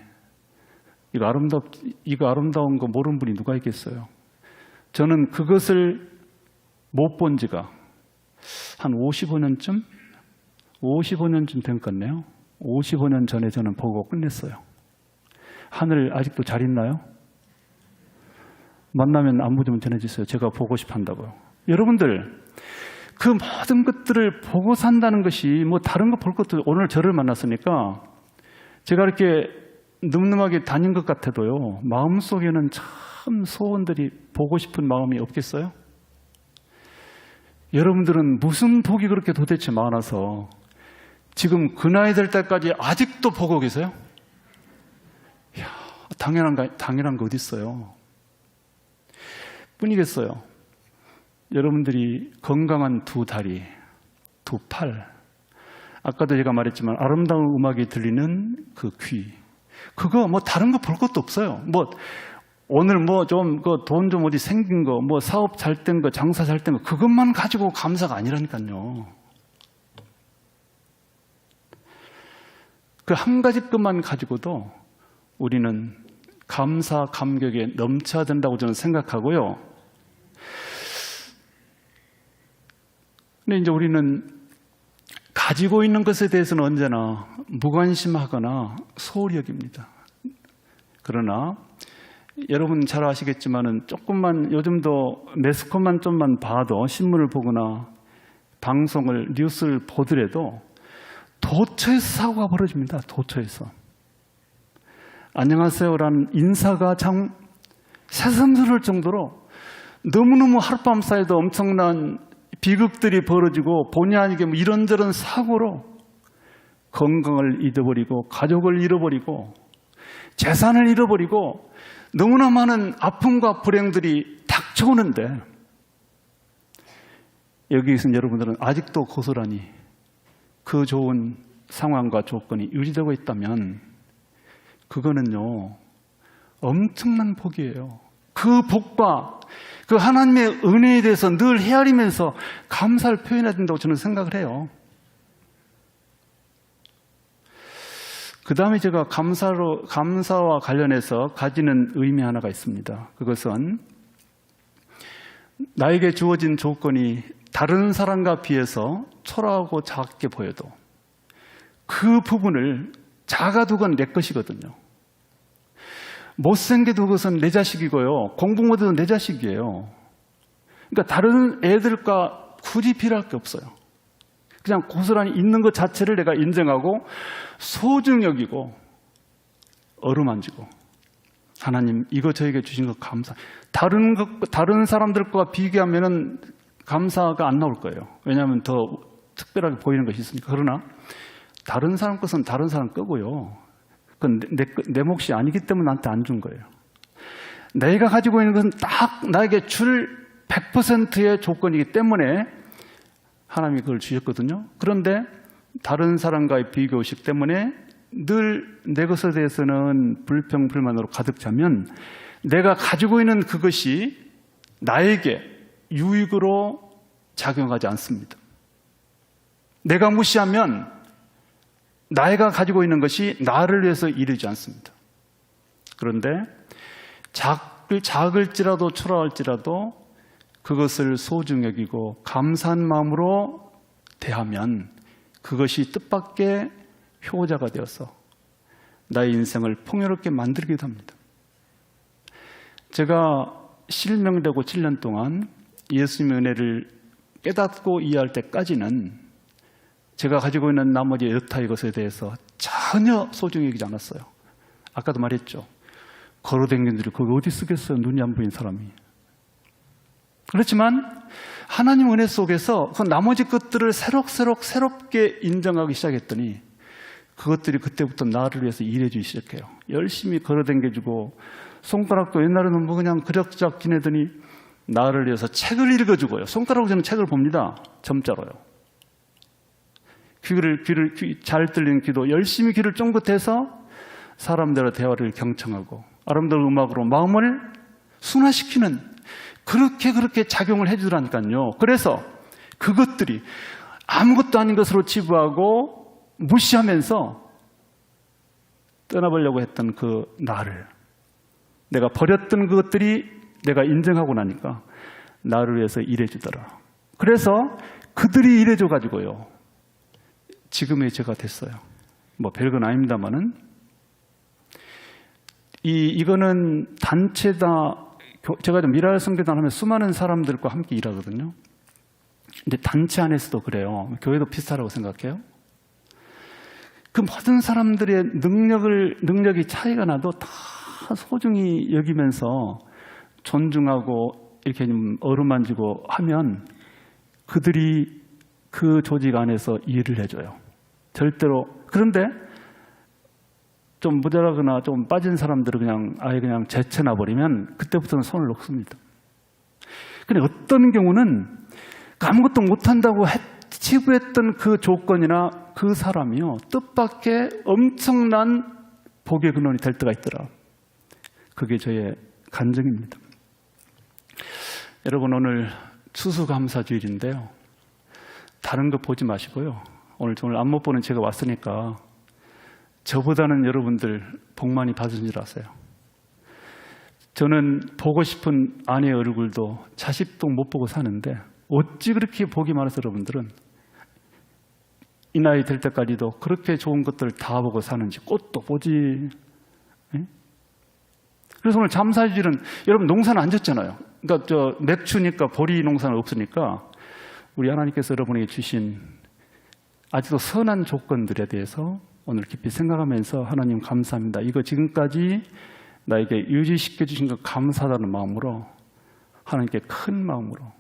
이거 아름다운 거 모르는 분이 누가 있겠어요. 저는 그것을 못 본 지가 한 55년쯤 된 것 같네요. 55년 전에 저는 보고 끝냈어요. 하늘 아직도 잘 있나요? 만나면 안부 좀 전해주세요. 제가 보고 싶어 한다고요. 여러분들 그 모든 것들을 보고 산다는 것이 뭐 다른 거 볼 것도 오늘 저를 만났으니까 제가 이렇게 늠름하게 다닌 것 같아도요. 마음속에는 참 소원들이 보고 싶은 마음이 없겠어요? 여러분들은 무슨 복이 그렇게 도대체 많아서 지금 그 나이 될 때까지 아직도 보고 계세요? 이야, 당연한 거 어디 있어요? 뿐이겠어요. 여러분들이 건강한 두 다리, 두 팔, 아까도 제가 말했지만 아름다운 음악이 들리는 그 귀, 그거 뭐 다른 거 볼 것도 없어요. 뭐 오늘 뭐 좀 그 돈 좀 어디 생긴 거, 뭐 사업 잘 된 거, 장사 잘 된 거, 그것만 가지고 감사가 아니라니까요. 그 한 가지 것만 가지고도 우리는 감사, 감격에 넘쳐야 된다고 저는 생각하고요. 근데 이제 우리는 가지고 있는 것에 대해서는 언제나 무관심하거나 소홀히 여깁니다. 그러나 여러분 잘 아시겠지만은 조금만 요즘도 매스컴만 좀만 봐도 신문을 보거나 방송을 뉴스를 보더라도 도처에서 사고가 벌어집니다. 도처에서. 안녕하세요라는 인사가 참 새삼스러울 정도로 너무너무 하룻밤 사이에도 엄청난 비극들이 벌어지고 본의 아니게 뭐 이런저런 사고로 건강을 잃어버리고 가족을 잃어버리고 재산을 잃어버리고 너무나 많은 아픔과 불행들이 닥쳐오는데 여기에서 여러분들은 아직도 고스란히 그 좋은 상황과 조건이 유지되고 있다면 그거는요 엄청난 복이에요. 그 복과 그 하나님의 은혜에 대해서 늘 헤아리면서 감사를 표현해야 된다고 저는 생각을 해요. 그 다음에 제가 감사와 관련해서 가지는 의미 하나가 있습니다. 그것은 나에게 주어진 조건이 다른 사람과 비해서 초라하고 작게 보여도 그 부분을 작아두건 내 것이거든요. 못생겨도 그것은 내 자식이고요. 공부 못해도 내 자식이에요. 그러니까 다른 애들과 굳이 비교할 게 없어요. 그냥 고스란히 있는 것 자체를 내가 인정하고 소중히 여기고 어루만지고 하나님 이거 저에게 주신 것 감사. 다른 사람들과 비교하면은 감사가 안 나올 거예요. 왜냐하면 더 특별하게 보이는 것이 있으니까. 그러나 다른 사람 것은 다른 사람 거고요. 그건 내 몫이 아니기 때문에 나한테 안 준 거예요. 내가 가지고 있는 것은 딱 나에게 줄 100%의 조건이기 때문에 하나님이 그걸 주셨거든요. 그런데 다른 사람과의 비교의식 때문에 늘 내 것에 대해서는 불평, 불만으로 가득 차면 내가 가지고 있는 그것이 나에게 유익으로 작용하지 않습니다. 내가 무시하면 나이가 가지고 있는 것이 나를 위해서 이르지 않습니다. 그런데 작을지라도 초라할지라도 그것을 소중히 여기고 감사한 마음으로 대하면 그것이 뜻밖의 효자가 되어서 나의 인생을 풍요롭게 만들기도 합니다. 제가 실명되고 7년 동안 예수님의 은혜를 깨닫고 이해할 때까지는 제가 가지고 있는 나머지 여타의 것에 대해서 전혀 소중히 여기지 않았어요. 아까도 말했죠. 걸어다니는 들이 거기 어디 쓰겠어요. 눈이 안 보이는 사람이. 그렇지만 하나님 은혜 속에서 그 나머지 것들을 새롭게 인정하기 시작했더니 그것들이 그때부터 나를 위해서 일해주기 시작해요. 열심히 걸어다니주고 손가락도 옛날에는 뭐 그냥 그럭저럭 지내더니 나를 위해서 책을 읽어주고요. 손가락으로 저는 책을 봅니다. 점자로요. 귀 잘 들리는 귀도 열심히 귀를 쫑긋해서 사람들의 대화를 경청하고 아름다운 음악으로 마음을 순화시키는 그렇게 작용을 해주더라니까요. 그래서 그것들이 아무것도 아닌 것으로 치부하고 무시하면서 떠나보려고 했던 그 나를 내가 버렸던 그것들이 내가 인정하고 나니까 나를 위해서 일해주더라. 그래서 그들이 일해줘가지고요. 지금의 제가 됐어요. 뭐 별건 아닙니다만은 이거는 단체다. 제가 좀 미라엘 선교단 하면 수많은 사람들과 함께 일하거든요. 근데 단체 안에서도 그래요. 교회도 비슷하다고 생각해요. 그 모든 사람들의 능력이 차이가 나도 다 소중히 여기면서 존중하고 이렇게 좀 어루만지고 하면 그들이 그 조직 안에서 일을 해줘요. 절대로. 그런데 좀 모자라거나 좀 빠진 사람들은 아예 그냥 제쳐놔버리면 그때부터는 손을 놓습니다. 근데 어떤 경우는 아무것도 못한다고 치부했던 그 조건이나 그 사람이요. 뜻밖의 엄청난 복의 근원이 될 때가 있더라. 그게 저의 간증입니다. 여러분 오늘 추수감사주일인데요. 다른 거 보지 마시고요. 오늘 안못 보는 제가 왔으니까 저보다는 여러분들 복 많이 받으신 줄 아세요. 저는 보고 싶은 아내의 얼굴도 자식도 못 보고 사는데 어찌 그렇게 복이 많아서 여러분들은 이 나이 될 때까지도 그렇게 좋은 것들 다 보고 사는지 꽃도 보지. 예? 그래서 오늘 잠사주일은 여러분 농사는 안 졌잖아요. 그러니까 맥추니까 보리 농사는 없으니까 우리 하나님께서 여러분에게 주신 아직도 선한 조건들에 대해서 오늘 깊이 생각하면서 하나님 감사합니다. 이거 지금까지 나에게 유지시켜 주신 것 감사하다는 마음으로 하나님께 큰 마음으로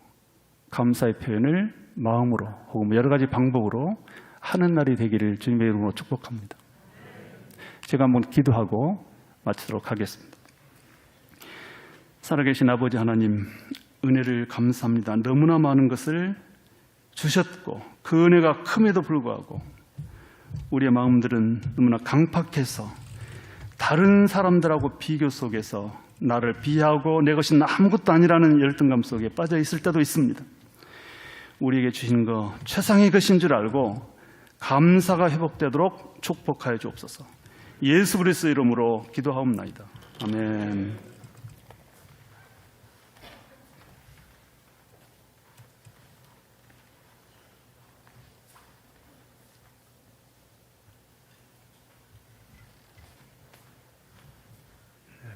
감사의 표현을 마음으로 혹은 여러 가지 방법으로 하는 날이 되기를 주님의 이름으로 축복합니다. 제가 한번 기도하고 마치도록 하겠습니다. 살아계신 아버지 하나님 은혜를 감사합니다. 너무나 많은 것을 주셨고 그 은혜가 큼에도 불구하고 우리의 마음들은 너무나 강팍해서 다른 사람들하고 비교 속에서 나를 비하고 내 것이 아무것도 아니라는 열등감 속에 빠져 있을 때도 있습니다. 우리에게 주신 거 최상의 것인 줄 알고 감사가 회복되도록 축복하여 주옵소서. 예수 그리스도의 이름으로 기도하옵나이다. 아멘.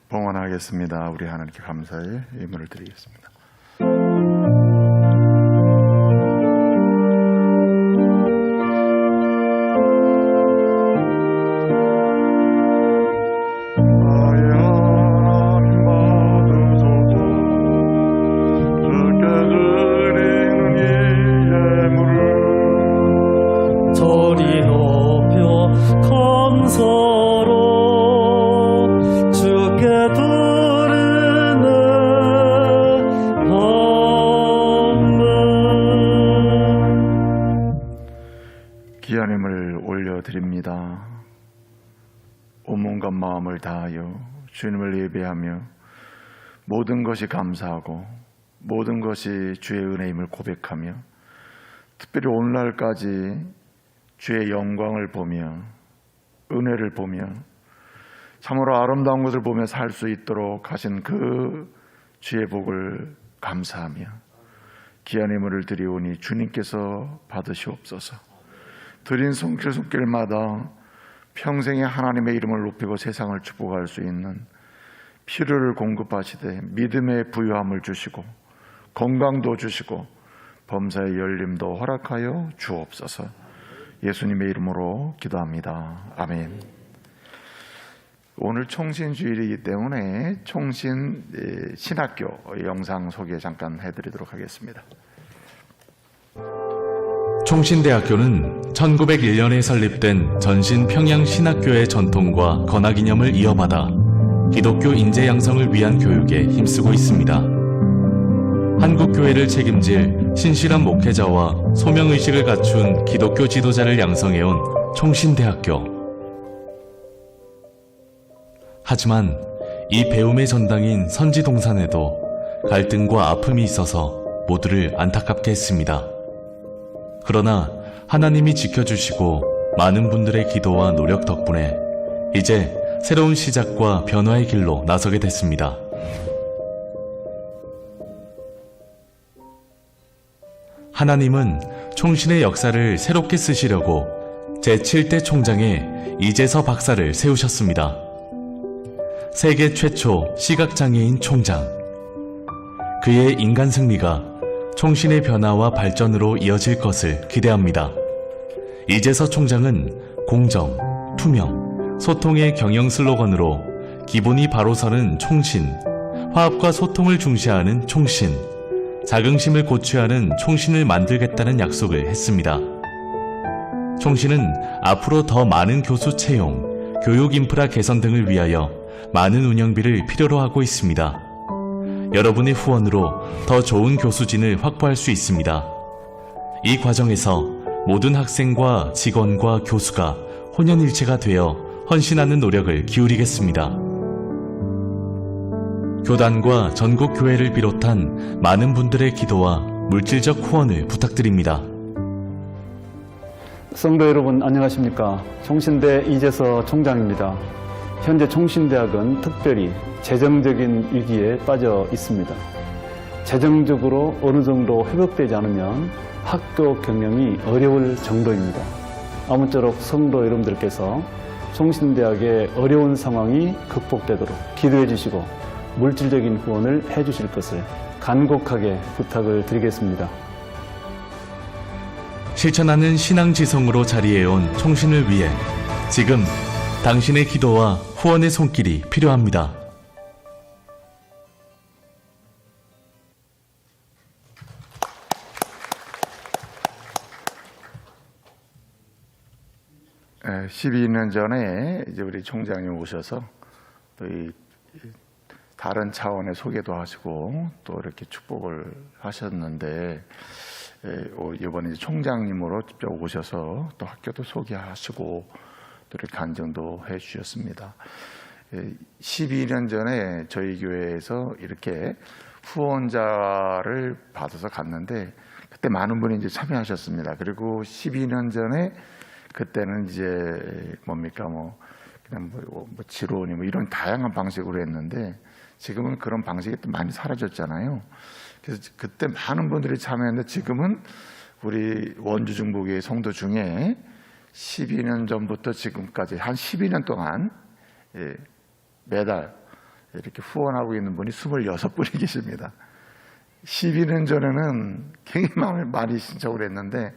봉헌하겠습니다. 우리 하나님께 감사의 예물을 드리겠습니다. 소리 높여 감사로 주께 드리는 방문. 귀한 힘을 올려드립니다. 온몸과 마음을 다하여 주님을 예배하며 모든 것이 감사하고 모든 것이 주의 은혜임을 고백하며 특별히 오늘날까지 주의 영광을 보며 은혜를 보며 참으로 아름다운 것을 보며 살 수 있도록 하신 그 주의 복을 감사하며 귀한 예물을 드리오니 주님께서 받으시옵소서. 드린 손길마다 평생에 하나님의 이름을 높이고 세상을 축복할 수 있는 필요를 공급하시되 믿음의 부유함을 주시고 건강도 주시고 범사의 열림도 허락하여 주옵소서. 예수님의 이름으로 기도합니다. 아멘. 오늘 총신주일이기 때문에 총신 신학교 영상 소개 잠깐 해드리도록 하겠습니다. 총신대학교는 1901년에 설립된 전신 평양 신학교의 전통과 건화기념을 이어받아 기독교 인재 양성을 위한 교육에 힘쓰고 있습니다. 한국교회를 책임질 신실한 목회자와 소명의식을 갖춘 기독교 지도자를 양성해온 총신대학교. 하지만 이 배움의 전당인 선지동산에도 갈등과 아픔이 있어서 모두를 안타깝게 했습니다. 그러나 하나님이 지켜주시고 많은 분들의 기도와 노력 덕분에 이제 새로운 시작과 변화의 길로 나서게 됐습니다. 하나님은 총신의 역사를 새롭게 쓰시려고 제7대 총장에 이재서 박사를 세우셨습니다. 세계 최초 시각장애인 총장. 그의 인간 승리가 총신의 변화와 발전으로 이어질 것을 기대합니다. 이재서 총장은 공정, 투명, 소통의 경영 슬로건으로 기본이 바로 서는 총신, 화합과 소통을 중시하는 총신, 자긍심을 고취하는 총신을 만들겠다는 약속을 했습니다. 총신은 앞으로 더 많은 교수 채용, 교육 인프라 개선 등을 위하여 많은 운영비를 필요로 하고 있습니다. 여러분의 후원으로 더 좋은 교수진을 확보할 수 있습니다. 이 과정에서 모든 학생과 직원과 교수가 혼연일체가 되어 헌신하는 노력을 기울이겠습니다. 교단과 전국 교회를 비롯한 많은 분들의 기도와 물질적 후원을 부탁드립니다. 성도 여러분 안녕하십니까? 총신대 이재서 총장입니다. 현재 총신대학은 특별히 재정적인 위기에 빠져 있습니다. 재정적으로 어느 정도 회복되지 않으면 학교 경영이 어려울 정도입니다. 아무쪼록 성도 여러분들께서 총신대학의 어려운 상황이 극복되도록 기도해 주시고 물질적인 후원을 해 주실 것을 간곡하게 부탁을 드리겠습니다. 실천하는 신앙지성으로 자리해온 총신을 위해 지금 당신의 기도와 후원의 손길이 필요합니다. 에, 12년 전에 이제 우리 총장님 오셔서 또 이 다른 차원의 소개도 하시고 또 이렇게 축복을 하셨는데 이번에 총장님으로 직접 오셔서 또 학교도 소개하시고 또 이렇게 간증도 해 주셨습니다. 12년 전에 저희 교회에서 이렇게 후원자를 받아서 갔는데 그때 많은 분이 이제 참여하셨습니다. 그리고 12년 전에 그때는 이제 뭡니까 그냥 뭐 지론이 뭐 이런 다양한 방식으로 했는데 지금은 그런 방식이 또 많이 사라졌잖아요. 그래서 그때 많은 분들이 참여했는데 지금은 우리 원주 중보교회 성도 중에 12년 전부터 지금까지 한 12년 동안 매달 이렇게 후원하고 있는 분이 26분이 계십니다. 12년 전에는 굉장히 많이 신청을 했는데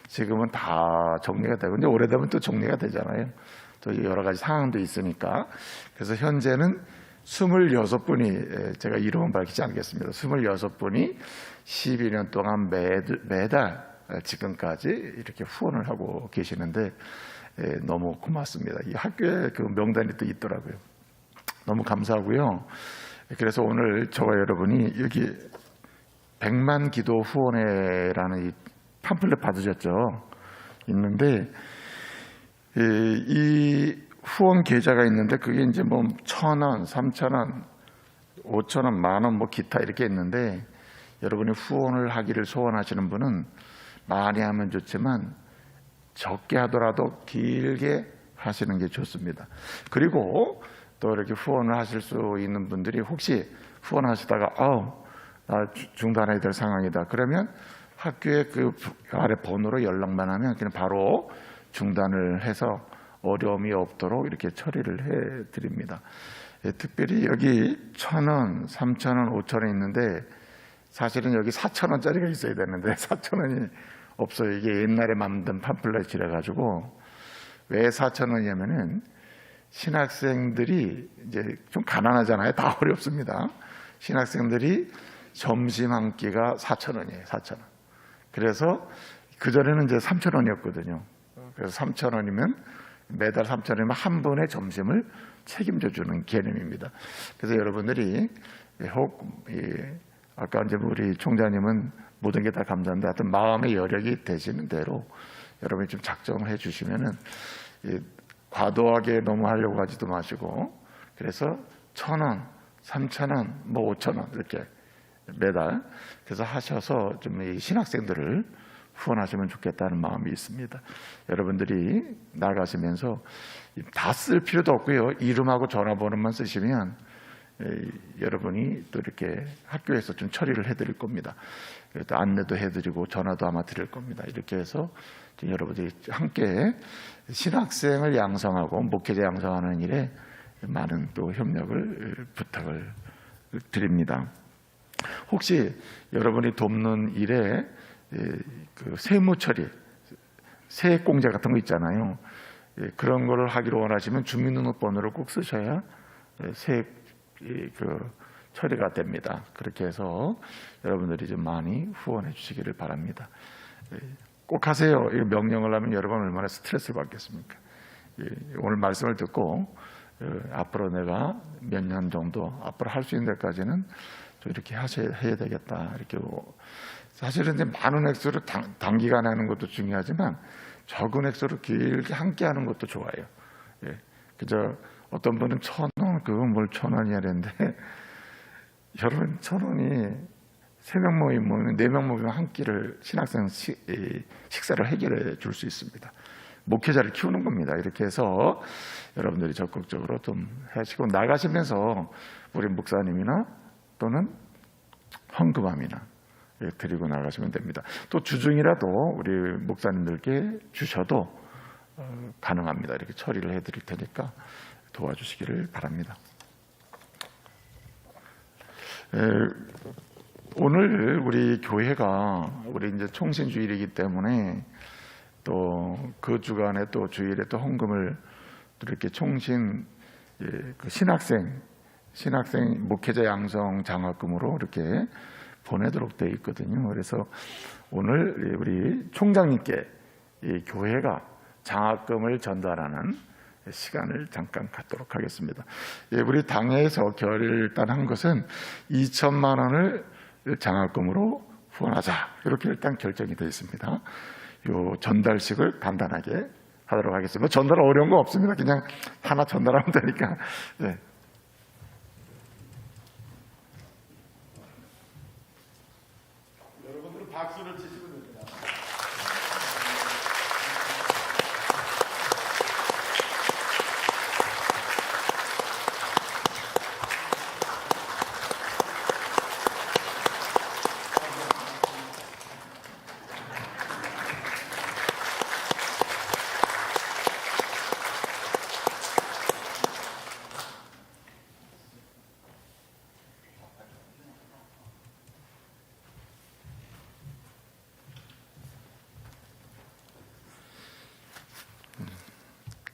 지금은 다 정리가 되고 이제 오래되면 또 정리가 되잖아요. 또 여러 가지 상황도 있으니까. 그래서 현재는 26분이 제가 이름은 밝히지 않겠습니다. 26분이 12년 동안 매달 지금까지 이렇게 후원을 하고 계시는데 너무 고맙습니다. 이 학교에 그 명단이 또 있더라고요. 너무 감사하고요. 그래서 오늘 저와 여러분이 여기 100만 기도 후원회라는 이 팜플렛 받으셨죠? 있는데 이 후원 계좌가 있는데 그게 이제 뭐 1,000원, 3,000원, 5,000원, 10,000원 뭐 기타 이렇게 있는데 여러분이 후원을 하기를 소원하시는 분은 많이 하면 좋지만 적게 하더라도 길게 하시는 게 좋습니다. 그리고 또 이렇게 후원을 하실 수 있는 분들이 혹시 후원하시다가 나 중단해야 될 상황이다. 그러면 학교에 그 아래 번호로 연락만 하면 그냥 바로 중단을 해서 어려움이 없도록 이렇게 처리를 해 드립니다. 특별히 여기 1,000원, 3,000원, 5,000원 있는데 사실은 여기 4,000원짜리가 있어야 되는데 4,000원이 없어요. 이게 옛날에 만든 팜플렛이라 가지고 왜 4,000원이냐면은 신학생들이 이제 좀 가난하잖아요. 다 어렵습니다. 신학생들이 점심 한 끼가 4,000원이에요. 4,000원. 그래서 그전에는 이제 3,000원이었거든요. 그래서 3,000원이면 매달 3,000원이면 한 번의 점심을 책임져 주는 개념입니다. 그래서 여러분들이 혹 아까 이제 우리 총장님은 모든 게 다 감사한데 하여튼 마음의 여력이 되시는 대로 여러분이 좀 작정을 해 주시면은 과도하게 너무 하려고 하지도 마시고 그래서 1,000원, 3,000원, 뭐 5,000원 이렇게 매달 그래서 하셔서 좀 이 신학생들을 후원하시면 좋겠다는 마음이 있습니다. 여러분들이 나가시면서 다 쓸 필요도 없고요. 이름하고 전화번호만 쓰시면 여러분이 또 이렇게 학교에서 좀 처리를 해드릴 겁니다. 또 안내도 해드리고 전화도 아마 드릴 겁니다. 이렇게 해서 여러분들이 함께 신학생을 양성하고 목회자 양성하는 일에 많은 또 협력을 부탁을 드립니다. 혹시 여러분이 돕는 일에 그 세무 처리, 세액공제 같은 거 있잖아요. 그런 거를 하기로 원하시면 주민등록번호를 꼭 쓰셔야 세액 그 처리가 됩니다. 그렇게 해서 여러분들이 좀 많이 후원해 주시기를 바랍니다. 꼭 하세요. 명령을 하면 여러분 얼마나 스트레스 받겠습니까? 오늘 말씀을 듣고 앞으로 내가 몇 년 정도 앞으로 할 수 있는 데까지는 좀 이렇게 해야 되겠다. 이렇게 사실은 이제 많은 액수를 단기간에 하는 것도 중요하지만 적은 액수를 길게 함께 하는 것도 좋아요. 그저 어떤 분은 1,000원, 그거 뭘 1,000원이야 그랬는데 여러분 1,000원이 3명 모이면 4명 모이면 한 끼를 신학생 식사를 해결해 줄 수 있습니다. 목회자를 키우는 겁니다. 이렇게 해서 여러분들이 적극적으로 좀 하시고 나가시면서 우리 목사님이나 또는 헌금함이나 드리고 나가시면 됩니다. 또 주중이라도 우리 목사님들께 주셔도 가능합니다. 이렇게 처리를 해드릴 테니까 도와주시기를 바랍니다. 오늘 우리 교회가 우리 이제 총신주일이기 때문에 또 그 주간에 또 주일에 또 헌금을 이렇게 총신 그 신학생 목회자 양성 장학금으로 이렇게 보내도록 되어 있거든요. 그래서 오늘 우리 총장님께 이 교회가 장학금을 전달하는 시간을 잠깐 갖도록 하겠습니다. 우리 당에서 결단한 것은 2,000만 원을 장학금으로 후원하자 이렇게 일단 결정이 되어 있습니다. 요 전달식을 간단하게 하도록 하겠습니다. 전달 어려운 거 없습니다. 그냥 하나 전달하면 되니까. 네. 여러분들은 박수를 치시면 됩니다.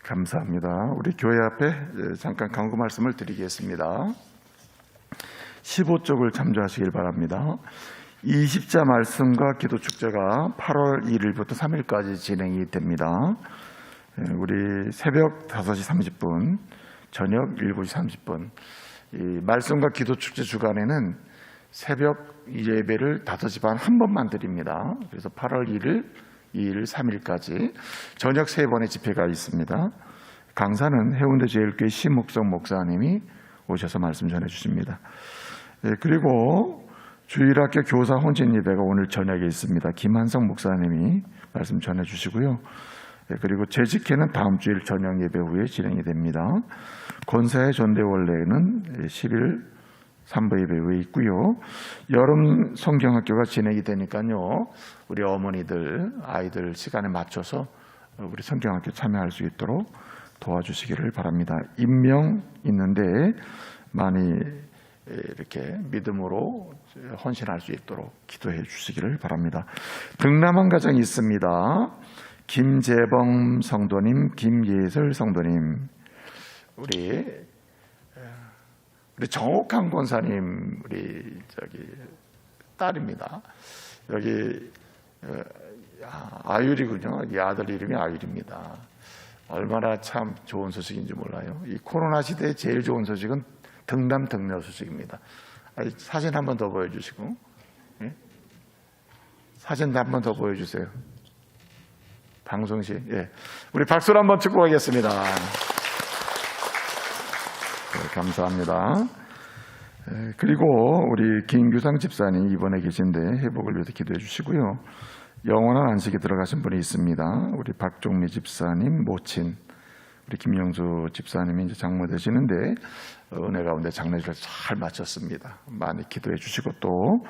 감사합니다. 우리 교회 앞에 잠깐 간구 말씀을 드리겠습니다. 15쪽을 참조하시길 바랍니다. 20자 말씀과 기도 축제가 8월 1일부터 3일까지 진행이 됩니다. 우리 새벽 5시 30분, 저녁 7시 30분. 이 말씀과 기도 축제 주간에는 새벽 예배를 5시 반 한 번만 드립니다. 그래서 8월 1일, 2일, 3일까지 저녁 3번의 집회가 있습니다. 강사는 해운대 제일교회 심묵성 목사님이 오셔서 말씀 전해 주십니다. 그리고 주일학교 교사 혼전 예배가 오늘 저녁에 있습니다. 김한성 목사님이 말씀 전해 주시고요. 그리고 재직회는 다음 주일 저녁 예배 후에 진행이 됩니다. 권사의 전대원례는 10일 3부 예배 후에 있고요. 여름 성경학교가 진행이 되니까요. 우리 어머니들, 아이들 시간에 맞춰서 우리 성경학교 참여할 수 있도록 도와주시기를 바랍니다. 임명 있는데 많이 이렇게 믿음으로 헌신할 수 있도록 기도해 주시기를 바랍니다. 등남한 가정이 있습니다. 김재범 성도님, 김예설 성도님, 우리 정옥한 권사님 우리 딸입니다. 여기 아율이군요. 이 아들 이름이 아율입니다. 얼마나 참 좋은 소식인지 몰라요. 이 코로나 시대에 제일 좋은 소식은 등남 등녀 소식입니다. 사진 한 번 더 보여주시고, 예? 사진 한 번 더 보여주세요. 방송 시, 예, 우리 박수로 한번 축구 가겠습니다. 네, 감사합니다. 그리고 우리 김규상 집사님 입원해 계신데 회복을 위해서 기도해 주시고요. 영원한 안식에 들어가신 분이 있습니다. 우리 박종미 집사님 모친 우리 김영수 집사님이 이제 장모 되시는데 은혜 가운데 장례를 잘 마쳤습니다. 많이 기도해 주시고 또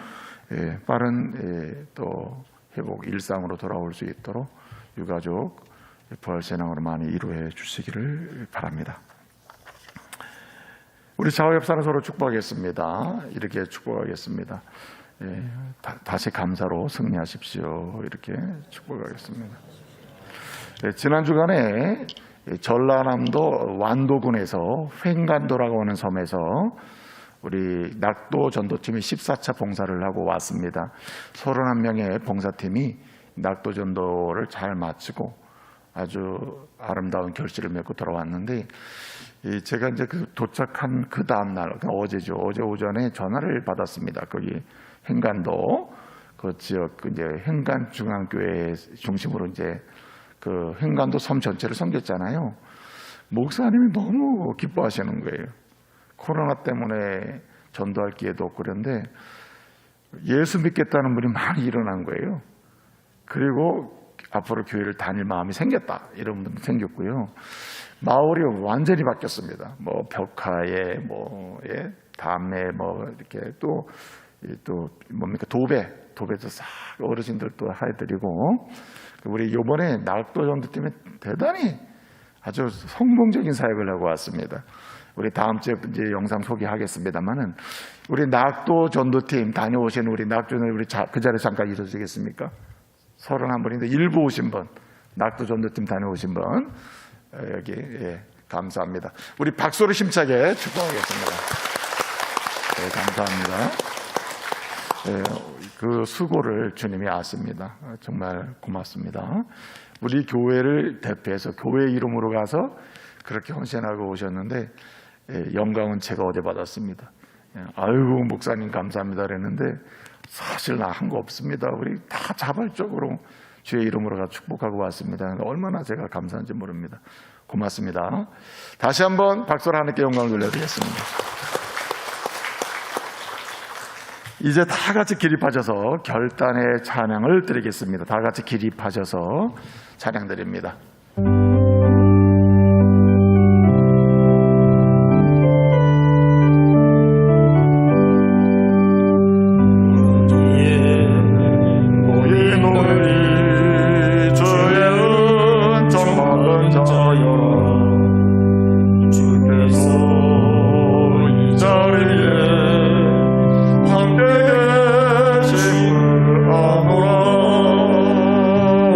빠른 또 회복 일상으로 돌아올 수 있도록 유가족 부활신앙으로 많이 이루어 주시기를 바랍니다. 우리 좌우옆사람 서로 축복하겠습니다. 이렇게 축복하겠습니다. 다시 감사로 승리하십시오. 이렇게 축복하겠습니다. 지난 주간에 전라남도 완도군에서 횡간도라고 하는 섬에서 우리 낙도 전도팀이 14차 봉사를 하고 왔습니다. 31명의 봉사팀이 낙도 전도를 잘 마치고 아주 아름다운 결실을 맺고 돌아왔는데, 제가 이제 도착한 그 다음날, 어제죠. 어제 오전에 전화를 받았습니다. 거기 횡간도 그 지역 이제 횡간 중앙교회 중심으로 이제 그 횡간도 섬 전체를 섬겼잖아요. 목사님이 너무 기뻐하시는 거예요. 코로나 때문에 전도할 기회도 없고 그런데 예수 믿겠다는 분이 많이 일어난 거예요. 그리고 앞으로 교회를 다닐 마음이 생겼다, 이런 분도 생겼고요. 마을이 완전히 바뀌었습니다. 뭐 벽화에 담에 이렇게 또 뭡니까 도배도 싹 어르신들도 해드리고, 우리 이번에 낙도 전도팀에 대단히 아주 성공적인 사역을 하고 왔습니다. 우리 다음 주에 이제 영상 소개하겠습니다만은 우리 낙도 전도팀 다녀오신 우리 낙도는 우리 그 자리에 잠깐 있어주시겠습니까? 31분인데 일부 오신 분, 낙도 전도팀 다녀오신 분 여기 감사합니다. 우리 박수로 힘차게 축복하겠습니다. 감사합니다. 그 수고를 주님이 아십니다. 정말 고맙습니다. 우리 교회를 대표해서 교회 이름으로 가서 그렇게 헌신하고 오셨는데 영광은 제가 어제 받았습니다. 아이고 목사님 감사합니다 그랬는데 사실 나 한 거 없습니다. 우리 다 자발적으로 주의 이름으로 가 축복하고 왔습니다. 얼마나 제가 감사한지 모릅니다. 고맙습니다. 다시 한번 박수로 하나님께 영광을 돌려드리겠습니다. 이제 다 같이 기립하셔서 결단의 찬양을 드리겠습니다. 다 같이 기립하셔서 찬양 드립니다.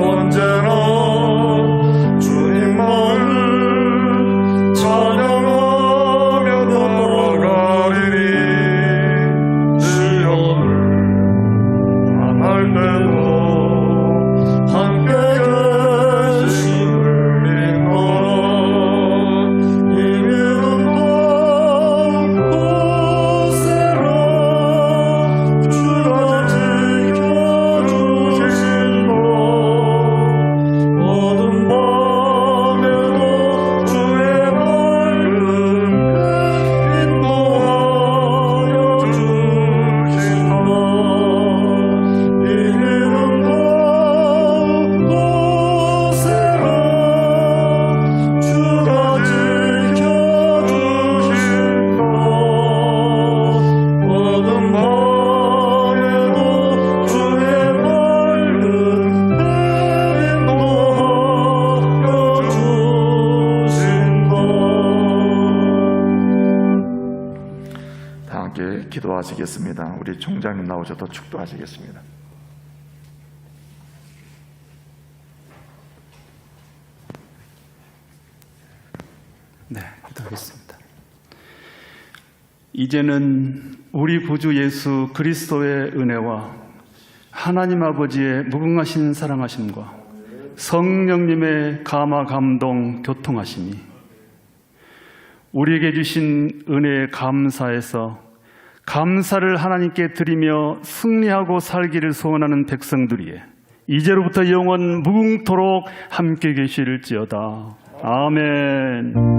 언제나 함께 기도하시겠습니다. 우리 총장님 나오셔서 축도하시겠습니다. 네, 기도하겠습니다. 이제는 우리 구주 예수 그리스도의 은혜와 하나님 아버지의 무궁하신 사랑하심과 성령님의 감화 감동 교통하심이 우리에게 주신 은혜에 감사해서 감사를 하나님께 드리며 승리하고 살기를 소원하는 백성들이에 이제로부터 영원 무궁토록 함께 계실지어다. 아멘.